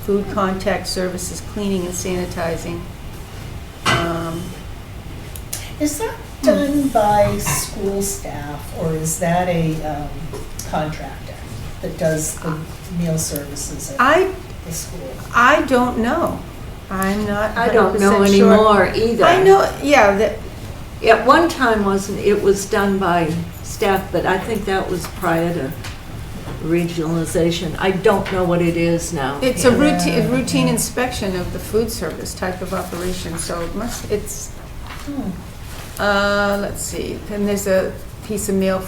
food contact services, cleaning and sanitizing. Is that done by school staff, or is that a contractor that does the meal services at the school? I don't know. I'm not 100% I don't know sure. anymore either. I know, yeah, that, At one time it was done by staff, but I think that was prior to regionalization. I don't know what it is now. it's a routine inspection of the food service type of operation, so it's, let's see, and there's a piece of mail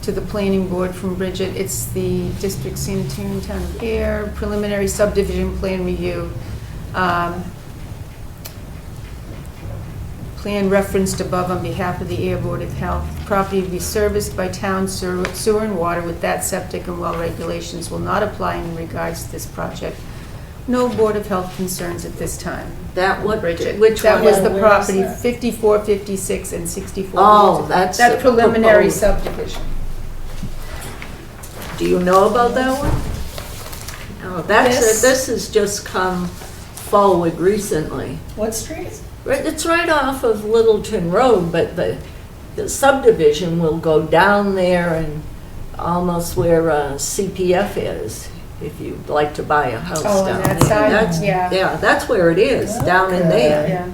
to the planning board from Bridget. It's the district sanitarian town of Ayer, preliminary subdivision plan review. Plan referenced above on behalf of the Ayer Board of Health. Property to be serviced by town sewer and water with that septic and well regulations will not apply in regards to this project. No Board of Health concerns at this time. That what, Bridget. which That one? was the Where is property, that? 54, 56, and 64. Oh, that's That the preliminary proposed. subdivision. Do you know about that one? No, this has just come forward recently. What street is it? It's right off of Littleton Road, but the subdivision will go down there and almost where CPF is, if you'd like to buy a house Oh, on down that there. side? That's- Yeah. Yeah, that's where it is, down in Okay. there. Yeah,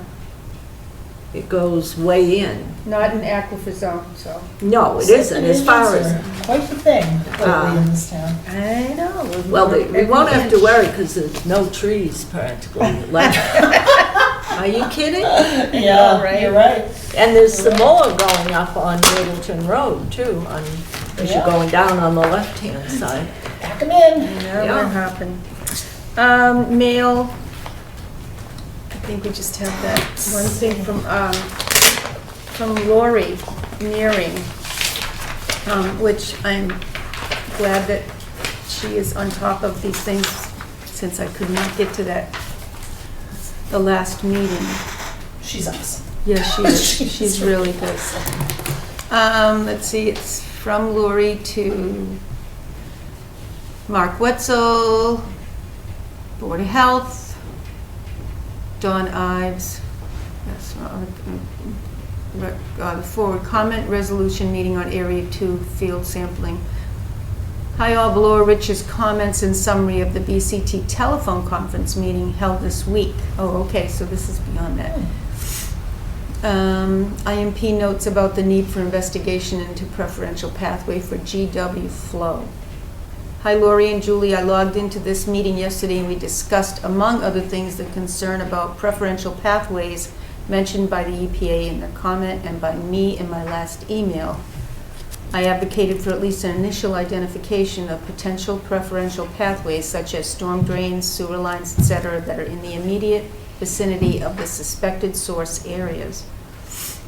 It goes way in. not an aquifer zone, so. No, it isn't, as far as, Subdivisions are quite the thing lately in this town. I know. well, we won't have to worry because there's no trees practically left. Are you kidding? Yeah, right? you're right. And there's some more going up on Littleton Road too, as you're Yeah. going down on the left-hand side. Pack 'em in. Yeah, Yeah. what happened? Mail, I think we just have that one thing from Lori Nearing, which I'm glad that she is on top of these things since I could not get to the last meeting. She's awesome. Yes, she is. She's really good. Let's see, it's from Lori to Mark Wetzel, Board of Health, Don Ives, yes, forward comment resolution meeting on Area 2 field sampling. Hi all, below are Rich's comments and summary of the BCT telephone conference meeting held this week. Oh, okay, so this is beyond that. IMP notes about the need for investigation into preferential pathway for GW flow. Hi Lori and Julie, I logged into this meeting yesterday and we discussed, among other things, the concern about preferential pathways mentioned by the EPA in their comment and by me in my last email. I advocated for at least an initial identification of potential preferential pathways such as storm drains, sewer lines, etc., that are in the immediate vicinity of the suspected source areas.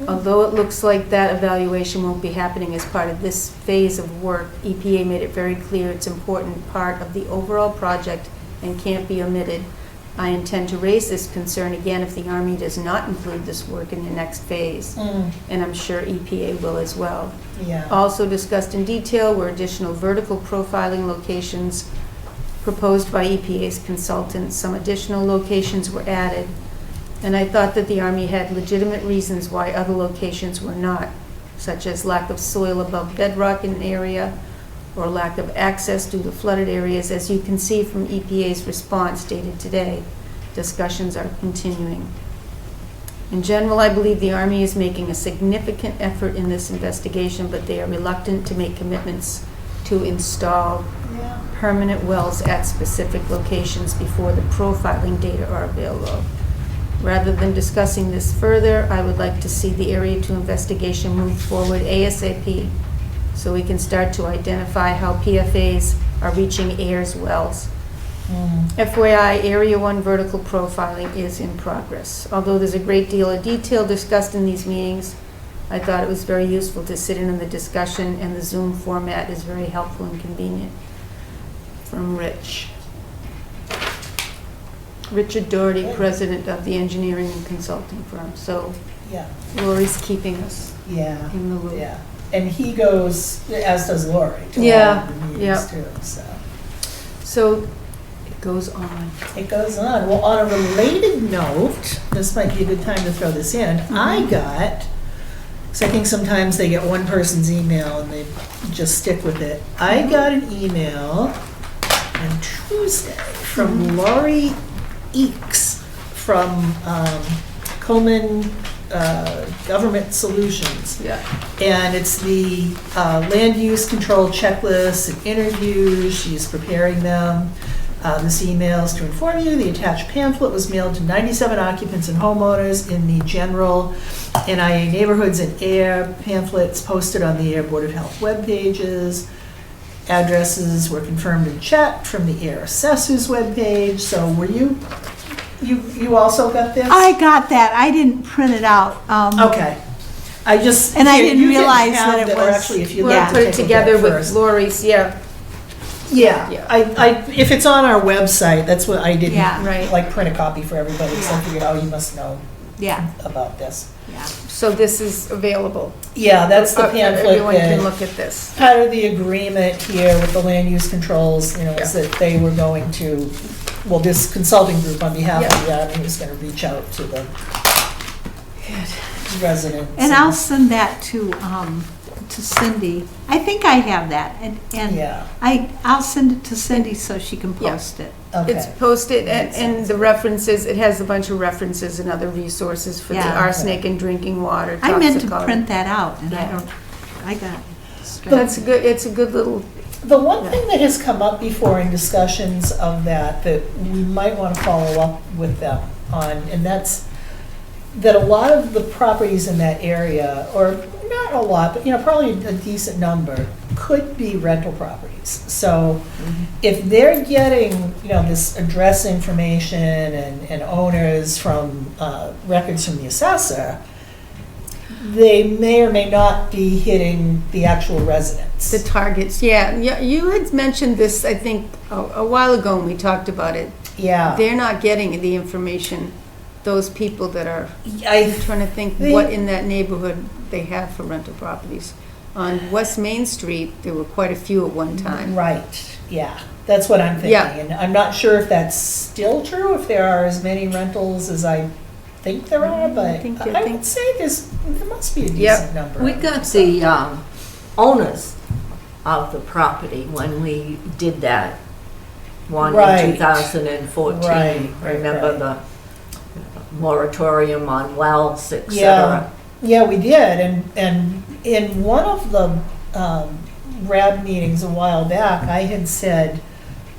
Although it looks like that evaluation won't be happening as part of this phase of work, EPA made it very clear it's an important part of the overall project and can't be omitted. I intend to raise this concern again if the Army does not include this work in the next phase, and I'm sure EPA will as well. Yeah. Also discussed in detail were additional vertical profiling locations proposed by EPA's consultants. Some additional locations were added, and I thought that the Army had legitimate reasons why other locations were not, such as lack of soil above bedrock in an area or lack of access due to flooded areas. As you can see from EPA's response dated today, discussions are continuing. In general, I believe the Army is making a significant effort in this investigation, but they are reluctant to make commitments to install permanent wells at specific locations before the profiling data are available. Rather than discussing this further, I would like to see the Area 2 investigation move forward ASAP so we can start to identify how PFAs are reaching Ayer's wells. FYI, Area 1 vertical profiling is in progress. Although there's a great deal of detail discussed in these meetings, I thought it was very useful to sit in on the discussion, and the Zoom format is very helpful and convenient. From Rich. Richard Doherty, president of the engineering and consulting firm. So Yeah, Lori's keeping us yeah, in the loop. yeah. And he goes, as does Lori, to all Yeah, of the meetings yeah. too, so. So it goes on. It goes on. Well, on a related note, this might be a good time to throw this in. I got, because I think sometimes they get one person's email and they just stick with it. I got an email on Tuesday from Laurie Eakes from Coleman Government Solutions. Yeah. And it's the land use control checklists and interviews. She's preparing them. This email is to inform you, the attached pamphlet was mailed to 97 occupants and homeowners in the general NIA neighborhoods and Ayer pamphlets posted on the Ayer Board of Health web pages. Addresses were confirmed and checked from the Ayer Assessor's webpage. So were you also got this? I got that. I didn't print it out. Okay. I just. And I here, didn't you can realize have that it or was- actually, if you We'll like to put it take a look together at with first. Lori's, yeah. Yeah, Yeah. if it's on our website, that's what I didn't, Yeah. Right. like, print a copy for everybody, so I Yeah. figured, oh, you must know Yeah, about this. yeah. So this is available. Yeah, that's the pamphlet Everyone can that, look at this. part of the agreement here with the land use controls, you know, is Yeah. that they were going to, well, this consulting group on behalf Yeah. of the Army was gonna reach out to the residents. And I'll send that to Cindy. I think I have that, and Yeah, I'll send it to Cindy so she can Yeah. post it. It's okay, posted, Makes and sense. the references, it has a bunch of references and other resources for the Yeah. arsenic and drinking water, I meant to toxicology. print that out, and Yeah. I got it straight. That's a good, it's a good little, the one Yeah. thing that has come up before in discussions of that we might wanna follow up with them on, and that's that a lot of the properties in that area, or not a lot, but, you know, probably a decent number, could be rental properties. So if they're getting, you know, this address information and owners from, records from the assessor, they may or may not be hitting the actual residents. the targets, yeah. Yeah, you had mentioned this, I think, a while ago when we talked about it. Yeah. They're not getting the information, those people that are, I I'm trying to think They- what in that neighborhood they have for rental properties. On West Main Street, there were quite a few at one time. Right, yeah, that's what I'm thinking. Yeah. And I'm not sure if that's still true, if there are as many rentals as I think there are, but I I think- would say there must be a Yep. decent number. We got the owners of the property when we did that one in Right. 2014. Right, Remember right. the moratorium on wells, et Yeah, cetera? yeah, we did, and in one of the RAB meetings a while back, I had said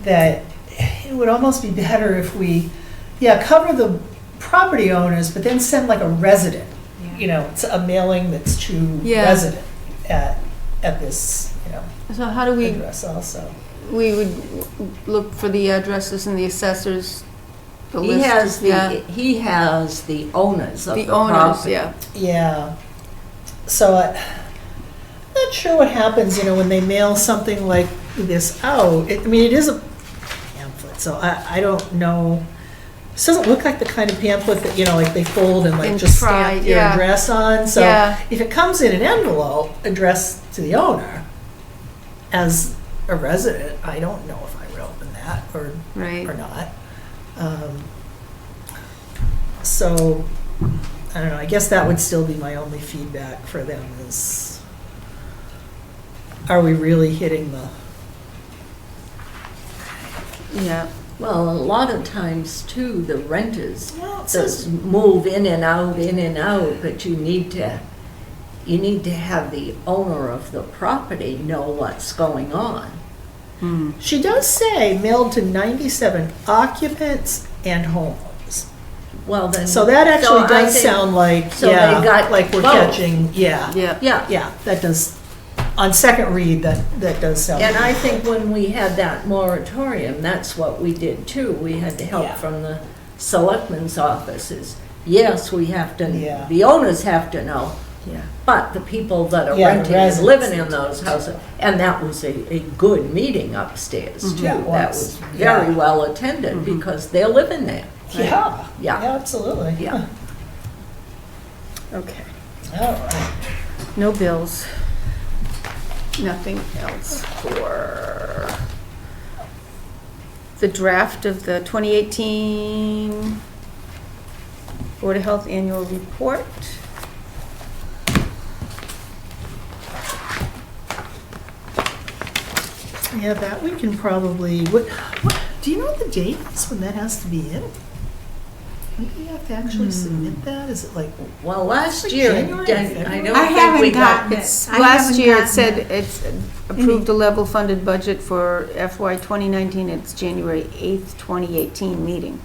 that it would almost be better if we, cover the property owners, but then send like a resident, you know, it's a mailing that's to Yeah. resident at this, you know, So how do we, address also. we would look for the addresses and the assessors, the He list? has Yeah. he has the owners of the The owners, property. yeah. Yeah, so I'm not sure what happens, you know, when they mail something like this out. I mean, it is a pamphlet, so I don't know. This doesn't look like the kind of pamphlet that, you know, like they fold and like And just try, stamp your yeah. address on. So Yeah. if it comes in an envelope addressed to the owner, as a resident, I don't know if I would open that or Right. not. So, I don't know, I guess that would still be my only feedback for them is, are we really hitting the, Yeah. Well, a lot of times too, the renters well, it just says, move in and out, but you need to have the owner of the property know what's going on. she does say mailed to 97 occupants and homeowners. Well, then. So that so actually I does think- sound like, so they yeah, got like we're both. catching, yeah, Yeah. Yeah, yeah, that does, on second read, that does sound. and I think when we had that moratorium, that's what we did too. We had the help Yeah. from the selectmen's offices. Yes, we have to, Yeah. the owners have to know, Yeah. but the people that are Yeah, the renting and residents living in need to those know. houses, and that was a good meeting upstairs too. Yeah, it That was. was very Yeah. well attended because they're living there. Yeah, Yeah. absolutely. Yeah. Okay. All right. No bills. Nothing else for the draft of the 2018 Board of Health Annual Report. Yeah, that we can probably, do you know what the date is when that has to be in? When do we have to actually submit that? Is it like, Well, last Like year, January, I February? don't I think haven't we got. gotten it. It's, I last haven't year it gotten said it. it's approved a level funded budget for FY 2019. It's January 8th, 2018 meeting.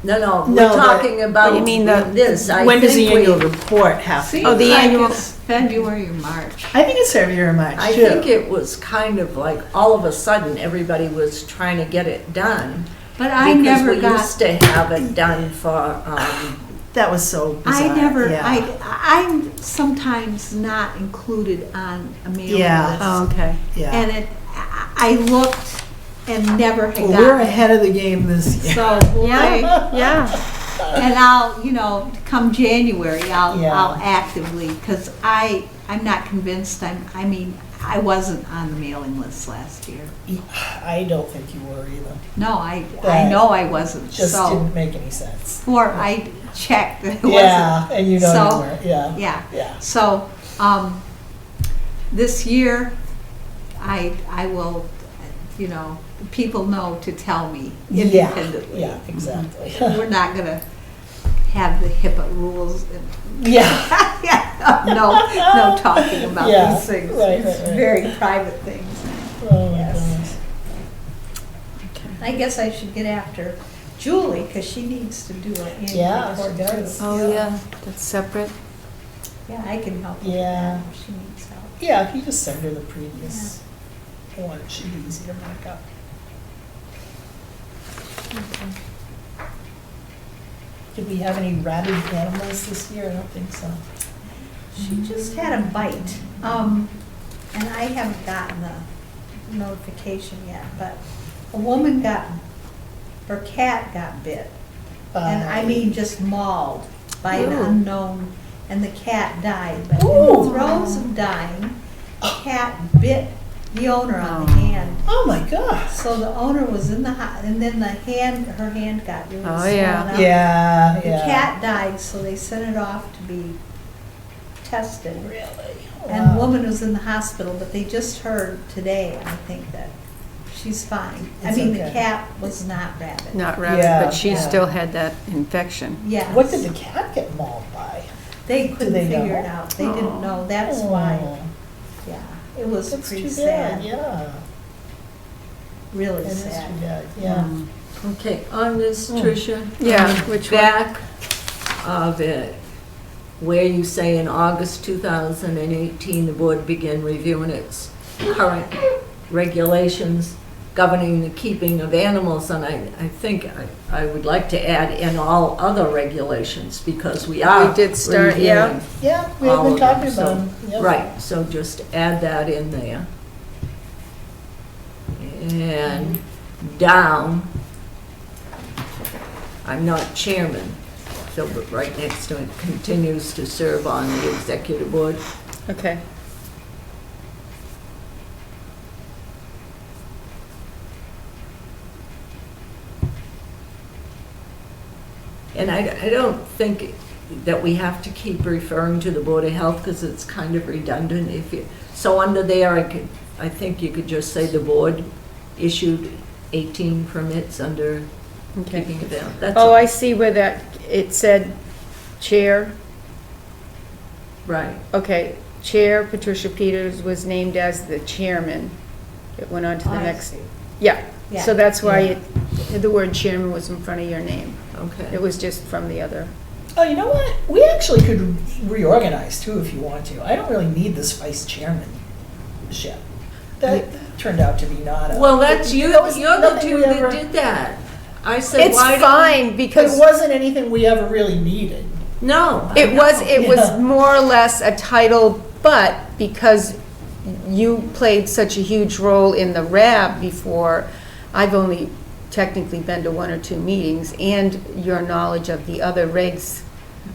No, we're No, but- talking about You mean the- this. I when does the think we- annual report have to? Seems Oh, the like annual- it's February or March. I think it's February or March, I too. think it was kind of like, all of a sudden, everybody was trying to get it done. But I never Because we got, used to have it done for, That was so bizarre. I never, yeah. I'm sometimes not included on a mailing Yeah. list. Oh, okay. Yeah. And I looked and never had Well, gotten we're it. ahead of the game this year. So, boy, Yeah. and I'll, come January, Yeah. I'll actively, because I'm not convinced, I wasn't on the mailing list last year. I don't think you were either. No, I That know I wasn't, Just so, didn't make any sense. or I checked, it wasn't. Yeah, and you know So, you weren't, yeah. Yeah, Yeah. so, this year, I will, people know to tell me independently. Yeah, exactly. We're not gonna have the HIPAA rules and Yeah. no talking about Yeah, these things. right, It's right, right. very private things. Oh, my Yes. goodness. I guess I should get after Julie, because she needs to do an Yeah, annual she report too. does. Oh, yeah, that's separate. Yeah, I can help with Yeah. that if she needs help. Yeah, if you just send her the previous one, it should be easy to mark up. Did we have any rabid animals this year? I don't think so. She just had a bite, and I haven't gotten the notification yet, but a woman her cat got bit. And I mean just mauled by an Ooh. unknown, and the cat died. But in Ooh. the throes of dying, the cat bit the owner on the Oh. hand. Oh, my gosh. So the owner was in the and then her hand got really Oh, swollen yeah. up. Yeah, The yeah. cat died, so they sent it off to be tested. Really? And the Wow. woman was in the hospital, but they just heard today, I think, that she's fine. I It's mean, the okay. cat was not rabid. Not rabid, Yeah, but she yeah. still had that infection. Yes. What did the cat get mauled by? They couldn't they figure know? it out. They didn't know. That's why, Oh, yeah. It was That's pretty too sad. bad, yeah. Really That is sad. too bad, yeah. Okay, on this, Hmm. Tricia. Yeah, on the which one? Back of it, where you say in August 2018, the board began reviewing its current regulations governing the keeping of animals, and I think I would like to add in all other regulations, because we are We did start, yeah. reviewing Yeah, we have all been of talking them, so- about them. Yep. Right, so just add that in there. And down, I'm not chairman, so but right next to it, continues to serve on the executive board. Okay. And I don't think that we have to keep referring to the Board of Health, because it's kind of redundant if you, so under there, I think you could just say the board issued 18 permits under Okay. keeping it down. That's Oh, all. I see where that, it said chair. Right. Okay, Chair Patricia Peters was named as the chairman. It went on to the I next, see. yeah. Yeah. So that's why Yeah. the word chairman was in front of your name. Okay. It was just from the other. Oh, you know what? We actually could reorganize too if you want to. I don't really need this vice chairmanship. That turned out to be not a. Well, that's you, That was you're the nothing two we that ever- did that. I said, It's why don't fine It because wasn't anything we ever really needed. No. I it was, know. it was Yeah. more or less a title, but because you played such a huge role in the RAB before, I've only technically been to 1 or 2 meetings, and your knowledge of the other regs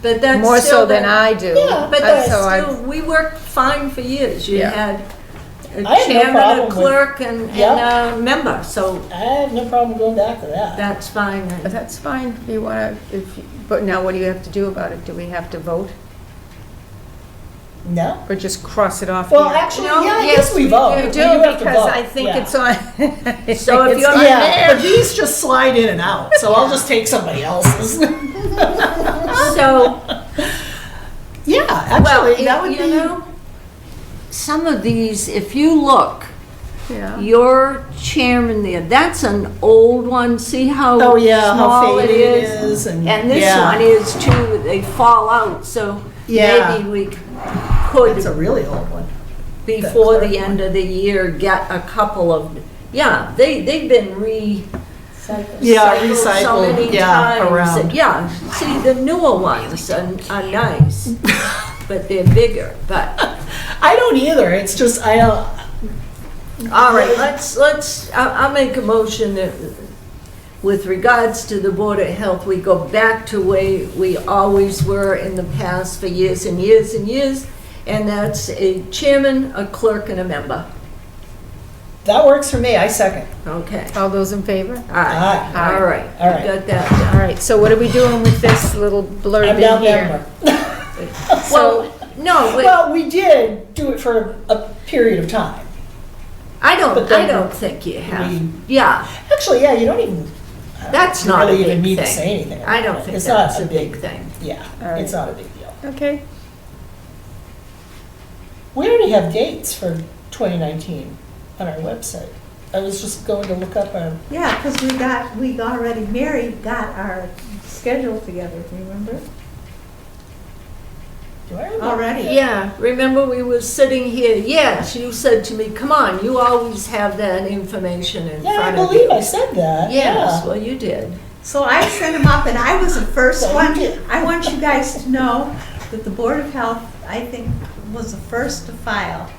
But that's more still so than that- I do. Yeah, But that's So I- still, we worked fine for years. You Yeah. had a I have no chairman, problem a with- clerk, and a member, so I have no problem going back to that. that's fine. But that's fine, if you wanna, but now what do you have to do about it? Do we have to vote, No? or just cross it off Well, here? actually, No, yeah, I yes, guess we we vote. do. You We do, have to because vote, I think yeah. it's on. So if it's you're- on Yeah, there. but these just slide in and out, so I'll just take somebody else's. So, Yeah, well, actually, that would you be. know, some of these, if you look, Yeah. your chairman there, that's an old one. See how Oh, yeah, how small it faded it is? is, and this yeah. one is too, they fall out, so Yeah. maybe we could, It's a really old one. before clerk the end of the year, get a couple of, yeah, they've been Yeah, so recycled, many yeah, times. around. Yeah, see, the newer ones are nice, but they're bigger, but, I don't either, it's just, I don't, all right, I'll make a motion that with regards to the Board of Health, we go back to where we always were in the past for years and years and years, and that's a chairman, a clerk, and a member. that works for me, I second. Okay. All those in favor? Aye. All right. All right. Got that All down. right, so what are we doing with this little blurb I'm in down here? member. Well, no, wait, Well, we did do it for a period of time. I but then don't think you have. we- Yeah, Actually, yeah, you don't even. that's you not a really even big need to thing. say anything. I about don't it. think It's not that's a big thing. Yeah, All right. it's not a big deal. Okay, We already have dates for 2019 on our website. I was just going to look up our, Yeah, because we already, Mary got our schedule together, remember? do I remember? Already. Yeah, remember we were sitting here, yes, you said to me, come on, you always have that information in Yeah, I front of believe you. I said that. Yes, Yeah. well, you did. So I sent them up, and I was the first Thank one. you. I want you guys to know that the Board of Health, I think, was the first to file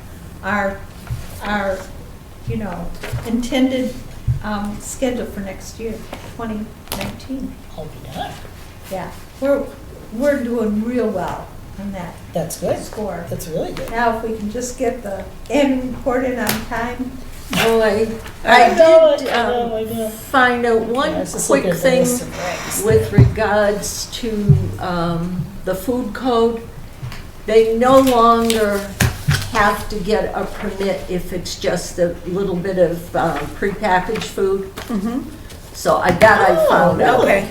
our, intended schedule for next year, 2019. I'll be done. Yeah, we're doing real well on that That's good. score. That's really good. Now, if we can just get the annual report in on time. Oh, I know, did I know. find out Yeah, one I was just quick looking at the thing list of regs. with regards to the food code. They no longer have to get a permit if it's just a little bit of prepackaged food. So I found out. really?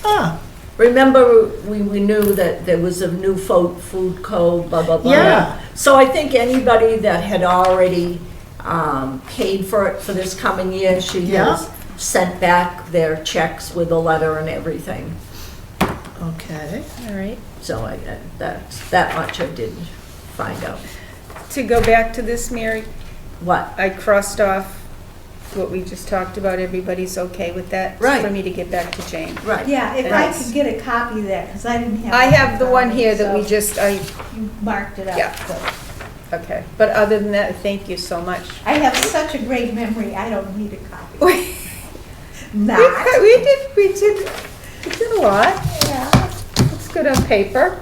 Huh. Remember, we knew that there was a new food code, blah, blah, blah. Yeah. So I think anybody that had already paid for it for this coming year, she Yeah. has sent back their checks with a letter and everything. Okay. all right. So that much I did find out. To go back to this, Mary, What? I crossed off what we just talked about, everybody's okay with that? Right. For me to get back to Jane. Right. Yeah, if I Yes. could get a copy of that, because I didn't have. I it have the in front one of me, here that we so just, You marked it up. Yeah. so. okay, but other than that, thank you so much. I have such a great memory, I don't need a copy. We Not. did a lot, Yeah, it's good on paper.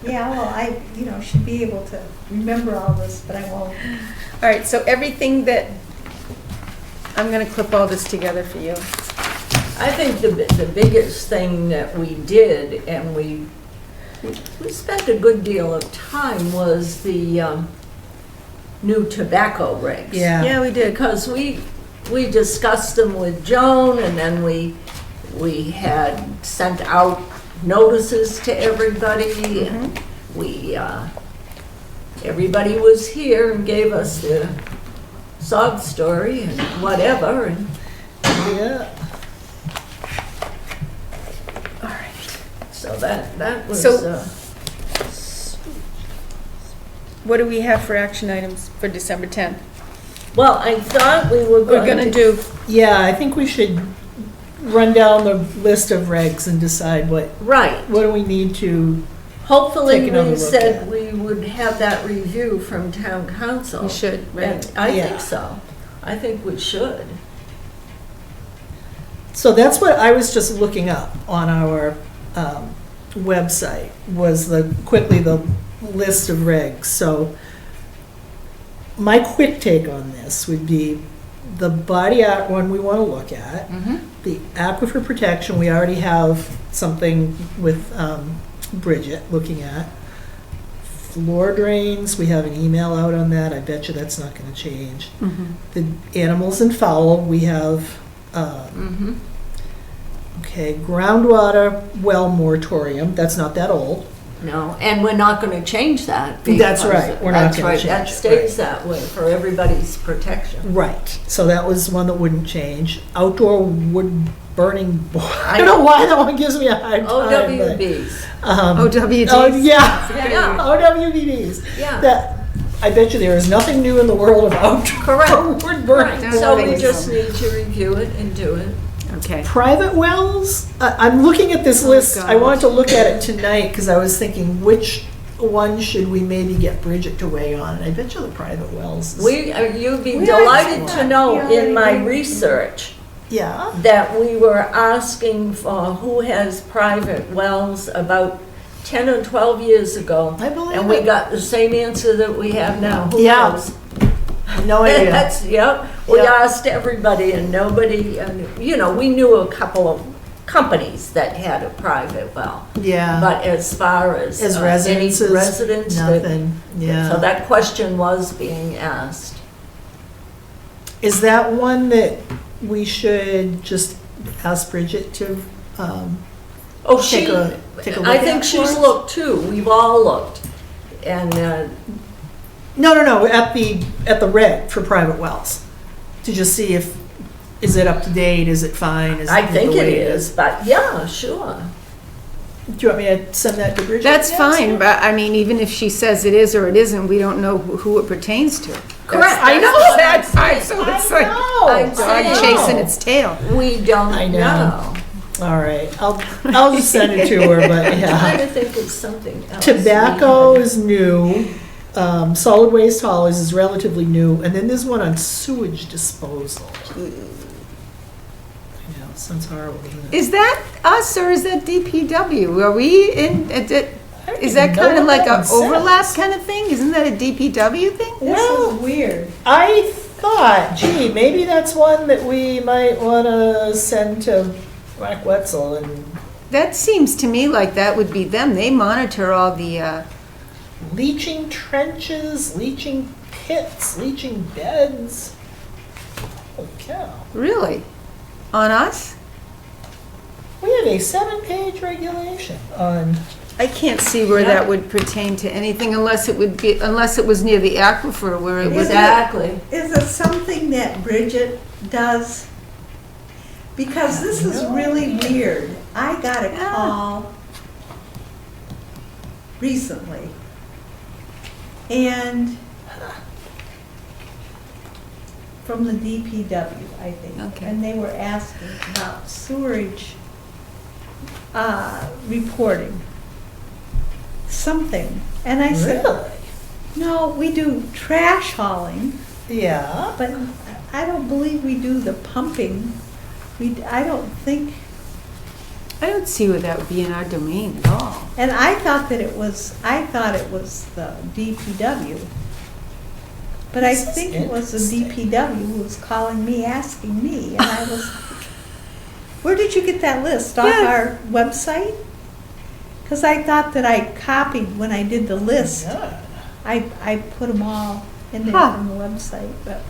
yeah, well, I, should be able to remember all this, but I won't. All right, so everything that, I'm gonna clip all this together for you. I think the biggest thing that we did, and we spent a good deal of time, was the new tobacco regs. Yeah. Yeah, we did. Because we discussed them with Joan, and then we had sent out notices to everybody, and we, everybody was here and gave us the sob story and whatever, and Yeah. All right. so that was, So- What do we have for action items for December 10th? well, I thought we were We're gonna do, Yeah, I think we should run down the list of regs and decide what right. do we need to, Hopefully, Take another we look said at. we would have that review from town council. we should, right? And I Yeah. think so. I think we should. So that's what I was just looking up on our website, was quickly the list of regs. So my quick take on this would be the body art one we want to look at. The aquifer protection, we already have something with Bridget looking at. Floor drains, we have an email out on that. I bet you that's not going to change. The animals and fowl, we have, okay, groundwater well moratorium, that's not that old. No, and we're not going to change that. That's because right, we're not that's gonna right, change that it, stays that way for everybody's protection. Right, so that was one that wouldn't change. Outdoor wood burning, I don't know why that one gives me a hard time. but, OWBs. OWDs. Oh, yeah. Yeah. OWBBs. Yeah. That, I bet you there is nothing new in the world of outdoor Correct. wood burning. Right. So we think just so. need to review it and do it. Okay. Private wells, I'm looking at this list, I God. wanted to look at it tonight because I was thinking which one should we maybe get Bridget to weigh on? And I bet you the private wells. You'd be We delighted already- to know we in my already- research Yeah, that we were asking for who has private wells about 10 or 12 years ago. I believe And we it. got the same answer that we have now. Who Yeah. knows? No idea. That's, yep, we Yeah. asked everybody and nobody, we knew a couple of companies that had a private well. Yeah. But as far as. As any residences, residents that- nothing, yeah. So that question was being asked. Is that one that we should just ask Bridget to, Oh, Take she, a look I at think for she's us? looked too. We've all looked. And, no, at the reg for private wells? To just see if, is it up to date, is it fine, is it I think the it way is, but yeah, sure. Do you want me to send that to Bridget? That's Yes? fine, but I mean, even if she says it is or it isn't, we don't know who it pertains to. Correct. I know, That's- that's right, so it's like I'm dog saying. chasing its tail. We don't I know. know. All right, I'll just send it to her, but I'm trying yeah. to think of something else. Tobacco is new, solid waste haulers is relatively new, and then there's one on sewage disposal. I know, sounds horrible, doesn't it? Is that us or is that DPW? Are we in, I don't is that even know kind of what like that an one overlap says. kind of thing? Isn't that a DPW thing? Well, This is weird. I thought, gee, maybe that's one that we might want to send to Mark Wetzel and That seems to me like that would be them. They monitor all the, leaching trenches, leaching pits, leaching beds. Holy cow. really? On us? We have a 7-page regulation on, I can't see where that would pertain to anything unless it would be, unless it was near the aquifer where it was. Exactly. Is it something that Bridget does? Because this is really weird. I got a call recently. And from the DPW, I think. Okay. And they were asking about sewerage reporting. Something. And I said, really? no, we do trash hauling. Yeah. But I don't believe we do the pumping. I don't think, I don't see where that would be in our domain at all. and I thought it was the DPW. But I This is think it was the interesting. DPW who was calling me, asking me, and I was like, where did you get that list? Off Yeah. our website? Because I thought that I copied, when I did the list, Yeah. I put them all in there Huh. from the website, but.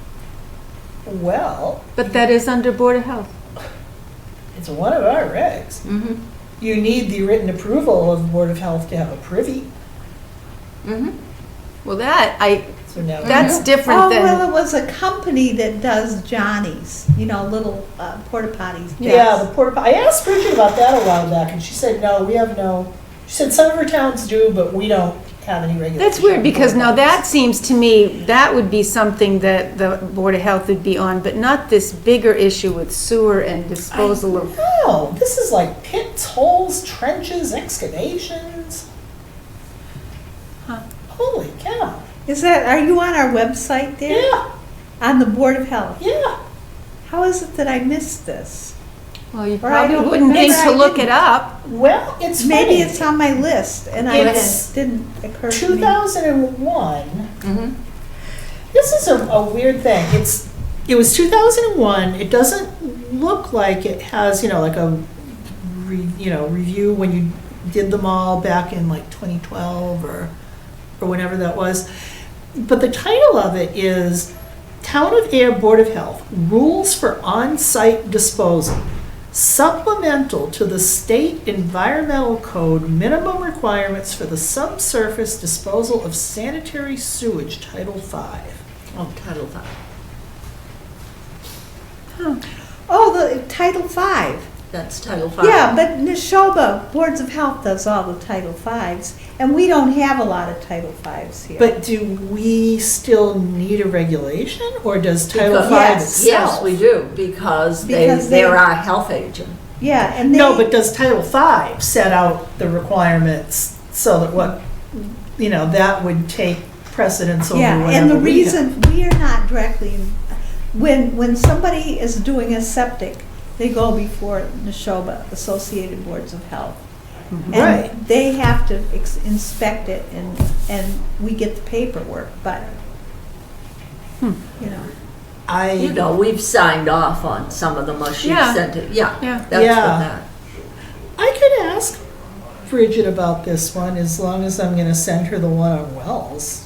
Well, But that is under Board of Health. it's one of our regs. Mm-hmm. You need the written approval of Board of Health to have a privy, Mm-hmm. Well, so now. we that's know. different Oh, well, than, it was a company that does Johnny's, little porta potties. Yeah, the porta, I asked Bridget about that a while back, and she said, no, we have no, she said some of her towns do, but we don't have any regulation. that's weird, on because porta now potties. that seems to me, that would be something that the Board of Health would be on, but not this bigger issue with sewer and disposal of. No, this is like pits, holes, trenches, excavations. Huh. Holy cow. Are you on our website there? Yeah, On the Board of Health? yeah. How is it that I missed this? Well, you Or I probably don't wouldn't think remember, to I look didn't. it up. Well, it's Maybe funny. it's on my list, and I It's didn't occur to me. 2001. Mhm. This is a weird thing. It was 2001. It doesn't look like it has, like a review when you did them all back in like 2012 or whenever that was. But the title of it is Town of Ayer Board of Health Rules for On-Site Disposal, supplemental to the State Environmental Code minimum requirements for the subsurface disposal of sanitary sewage, Title V. Oh, Title V. Oh, the Title V. That's Title V. Yeah, but Neshoba Boards of Health does all the Title Vs, and we don't have a lot of Title Vs here. But do we still need a regulation, or does Title V Yes, yes, itself? we do, because Because they're our health agent. Yeah, and they. No, but does Title V set out the requirements so that that would take precedence over Yeah, whatever and the we have? reason we are not directly, when somebody is doing a septic, they go before Neshoba, Associated Boards of Health. Right. And they have to inspect it, and we get the paperwork, but, We've signed off on some of them, or she Yeah. sent it, yeah. Yeah. That's Yeah. what that. I could ask Bridget about this one, as long as I'm gonna send her the one on Wells.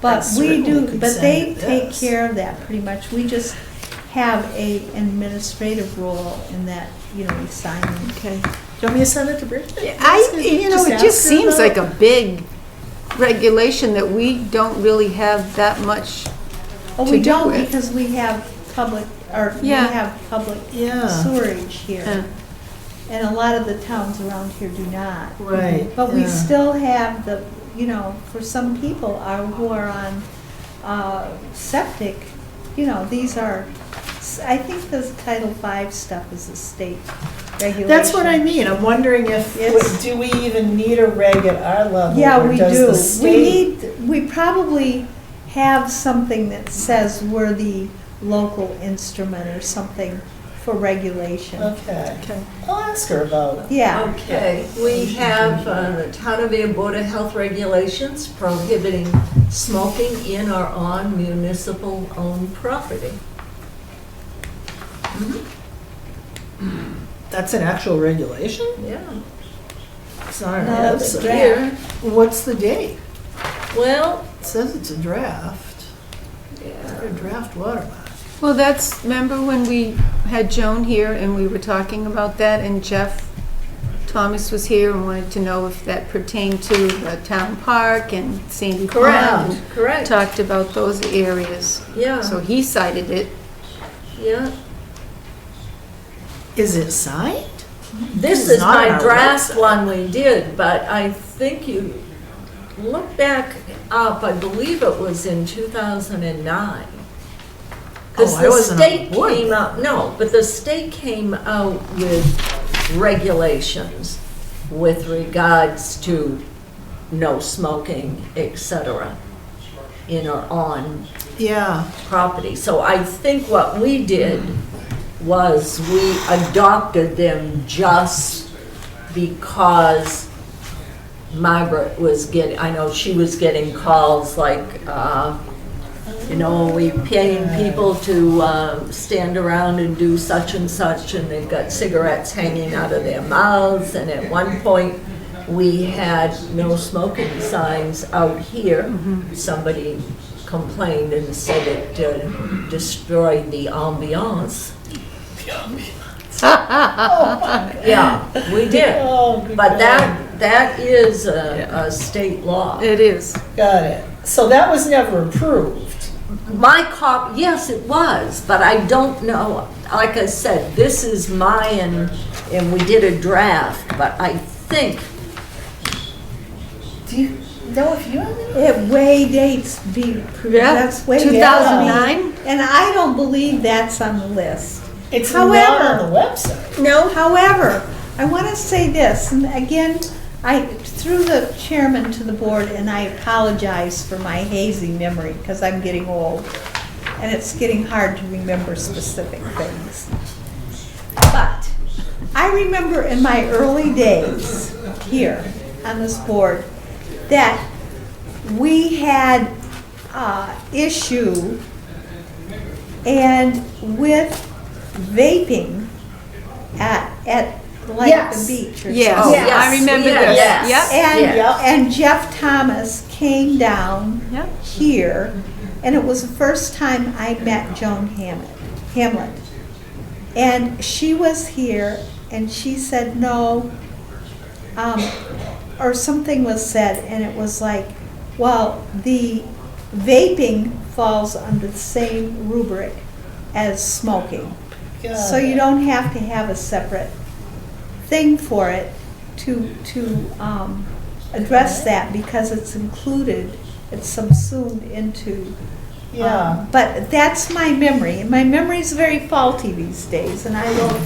but I we certainly do, could but send they it take this. care of that pretty much. We just have an administrative role in that, we sign them. Okay. Do you want me to send it to Bridget? It ask just her seems about like a big regulation that we don't really have that much. Oh, To we do don't, with. because we have public, or we Yeah. have public Yeah. sewerage Yeah. here. And a lot of the towns around here do not. Right. But we yeah. still have for some people who are on septic, these are, I think the Title V stuff is a state regulation. That's what I mean. I'm wondering if, It's- do we even need a reg at our level? Yeah, or we does do. the state- We probably have something that says we're the local instrument or something for regulation. Okay. I'll ask her about it. Yeah. Okay, we have the Town of Ayer Board of Health regulations prohibiting smoking in or on municipal-owned property. That's an actual regulation? Yeah. It's not on No, our it's a website. draft. What's the date? Well, It says it's a draft. yeah. A draft watermark. Well, remember when we had Joan here and we were talking about that, and Jeff Thomas was here and wanted to know if that pertained to the town park and Sandy Pond. and Correct. Talked about those areas. Yeah, So he cited it. yeah. Is it signed? This It's is not on my our draft website. one we did, but I think you look back up, I believe it was in 2009. Because Oh, I the wasn't on state board came then. out, no, but the state came out with regulations with regards to no smoking, etc., in or on Yeah. property. So I think what we did was we adopted them just because Margaret was I know she was getting calls like, we paying people to stand around and do such and such, and they've got cigarettes hanging out of their mouths, and at one point, we had no smoking signs out here. Somebody complained and said it destroyed the ambiance. Yeah, we did. Oh, good But God. that is a state law. It is. Got it. So that was never approved. Yes, it was, but I don't know. Like I said, this is mine, and we did a draft, but I think, Do you know if you have it? It way dates that's way dates. 2009? And I don't believe that's on the list. It's However- not on the website. No? However, I want to say this, and again, I threw the chairman to the board, and I apologize for my hazy memory, because I'm getting old, and it's getting hard to remember specific things. But I remember in my early days here on this board that we had issue and with vaping at like Yes. the beach or Yes, something. Yes, I remember yes, this. yes. Yep. And, Yep. and Jeff Thomas came down Yep. here, and it was the first time I met Joan Hamlet. And she was here, and she said no, or something was said, and it was like, well, the vaping falls under the same rubric as smoking. So you don't have to have a separate thing for it to address that because it's included, it's subsumed into. Yeah. But that's my memory, and my memory's very faulty these days, and I will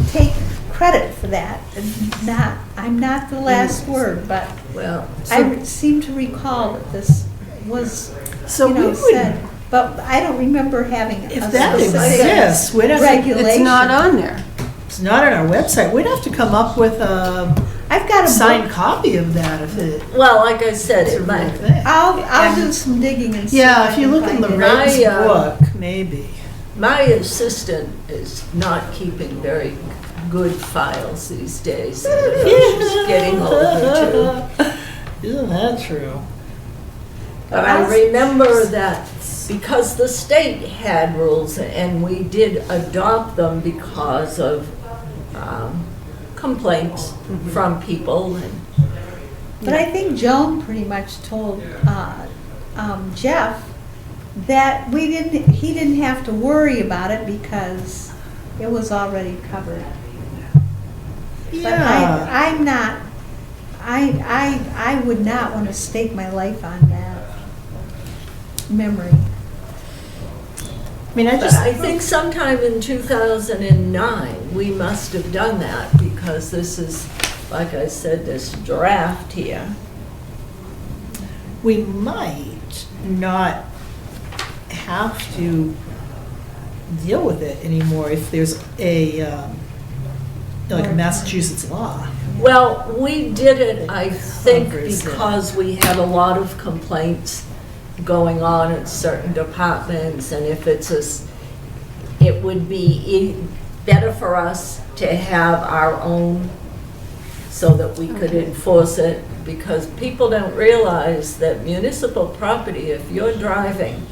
take credit for that. And I'm not the last word, but Well, I seem to recall that this was, So you we know, would, said, but I don't remember having a if that specific exists, we'd have to, regulation. It's not on there. it's not on our website. We'd have to come up with a I've got a signed book. copy of that if it, well, like I said, it's a it real might, thing. I'll do some digging and see. Yeah, I if you can look in find the it. regs My, book, maybe. my assistant is not keeping very good files these days. She's getting older too. Isn't that true? But I remember that because the state had rules and we did adopt them because of complaints from people and But I think Joan pretty much told Jeff that he didn't have to worry about it because it was already covered. But Yeah. I'm not, I would not want to stake my life on that memory. I mean, I But just, I think sometime in 2009, we must have done that because this is, like I said, this draft here. we might not have to deal with it anymore if there's like a Massachusetts law. Well, we did it, I think, Covers it. because we had a lot of complaints going on in certain departments, and if it's it would be better for us to have our own so that we could enforce it, because people don't realize that municipal property, if you're driving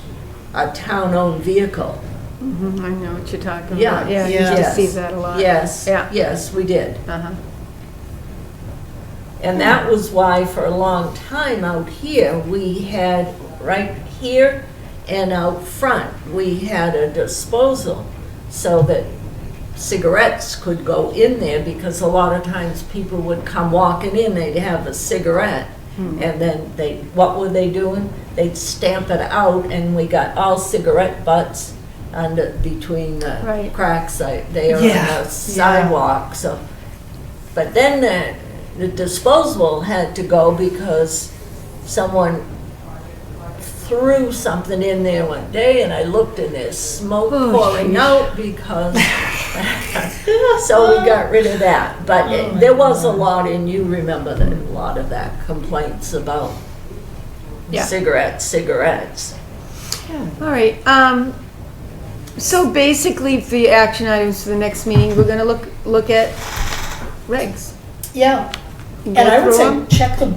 a town-owned vehicle, I know what you're talking Yeah. about. Yeah, you Yes. just see that a lot. yes, Yeah. yes, we did. Uh-huh. And that was why for a long time out here, we had, right here and out front, we had a disposal so that cigarettes could go in there, because a lot of times people would come walking in, they'd have a cigarette, and then what were they doing? They'd stamp it out, and we got all cigarette butts between the Right. cracks there on Yeah, the sidewalk, so. But then the disposal had to go because someone threw something in there one day, and I looked and there's smoke Oh, pouring geez. out because, so we got rid of that. But there was a lot, and you remember that, a lot of that complaints about Yeah. cigarettes. All right, so basically for the action items for the next meeting, we're gonna look at regs. Yeah, Go and I would through say 'em. check the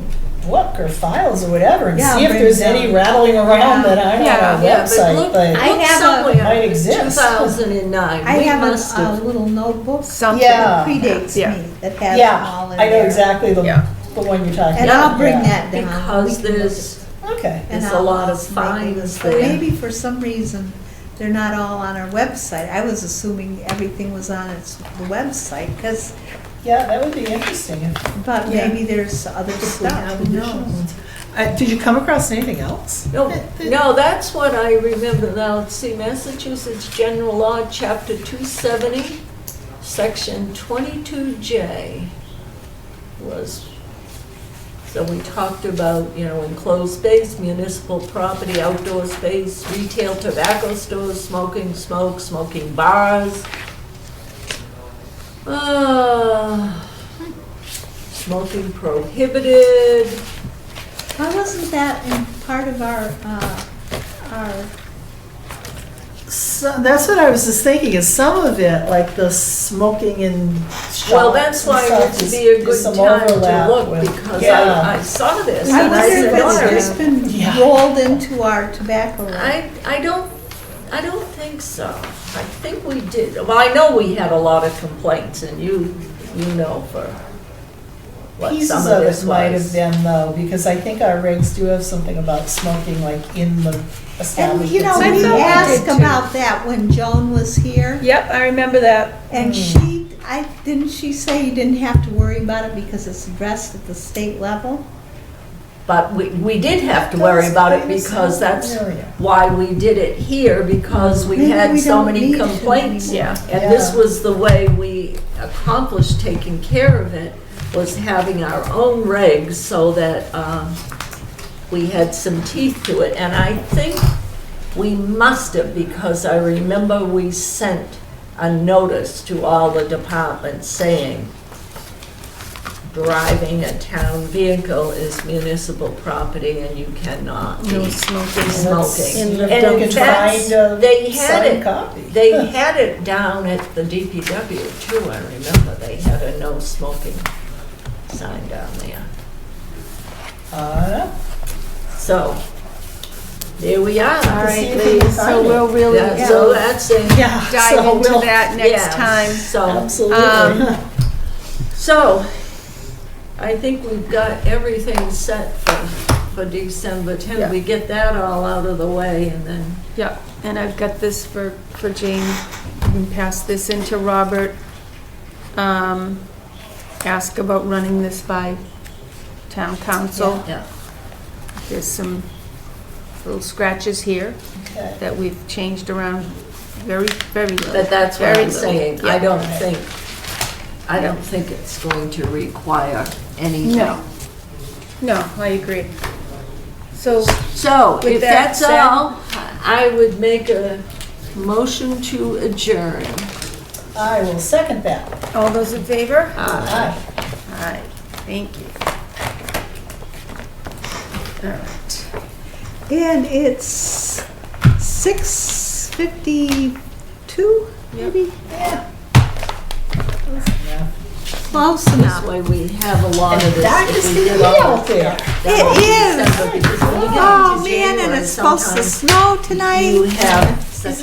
book or files or whatever and Yeah, see if bring there's them. any rattling around that aren't Yeah, on our Yeah, but website, look, but. I look have a- somewhere, Might exist. 2009, I we have must a have. little notebook Something. Yeah. that predates Yeah. me that has them all Yeah, in I know there. exactly Yeah. the one you're talking And about. I'll bring Yeah. that down. Because We can look there's, Okay. And there's a I'll lot of also make a fines list. But there. maybe for some reason, they're not all on our website. I was assuming everything was on the website, Yeah, that would be interesting but Yeah. maybe there's other if we stuff, have who additional knows? ones. Did you come across anything else? No, that's what I remember now. Let's see, Massachusetts General Law, Chapter 270, Section 22J was, so we talked about, enclosed space, municipal property, outdoor space, retail tobacco stores, smoking bars. Smoking prohibited. Why wasn't that in part of our, So that's what I was just thinking, is some of it, like the smoking in shops Well, that's why and it stuff, would be a is good some time to overlap look, with- because Yeah. I saw this. I and wonder if said, it's "Oh, just been Yeah. rolled into our tobacco law. I don't think so. I think we did, well, I know we had a lot of complaints, and you know for what Pieces some of of this it might have was. been though, because I think our regs do have something about smoking like in the And, establishment. you know, I we thought we asked did too. about that when Joan was here, Yep, I remember that. and didn't she say you didn't have to worry about it because it's addressed at the state level? But we did have to worry about it because that's Familiar. why we did it here, because we Maybe had we so don't many need to complaints. anymore. Yeah. And this Yeah. was the way we accomplished taking care of it, was having our own regs so that we had some teeth to it. And I think we must have, because I remember we sent a notice to all the departments saying, driving a town vehicle is municipal property and you cannot No be smoking. smoking. In the And in Could fact, find a they had signed it, copy. they had it down at the DPW too, I remember. They had a no smoking sign down there. So, there we are. All see right, if we can Lee, so find it. we'll really Yeah, so that's it. Yeah. dive so into we'll- that next Yeah, time. So, Absolutely. so, I think we've got everything set for December 10th. Yeah. We get that all out of the way and then, Yep, and I've got this for Jane. You can pass this into Robert. Ask about running this by town council. yeah. There's some little scratches here Okay. that we've changed around very, very little. But that's what Very I'm little. saying. I Yeah. don't think it's going to require anything. No, I agree. So, So, With if that that's said- all, I would make a motion to adjourn. I will second that. all those in favor? Aye. All right, thank you. All right. And it's 6:52, maybe? Yeah. Close This enough. way we have a lot of And this. dark if as we can did be all out there. that whole It is. December, because when you get Oh, into man, and January, it's supposed to sometimes snow tonight. You have such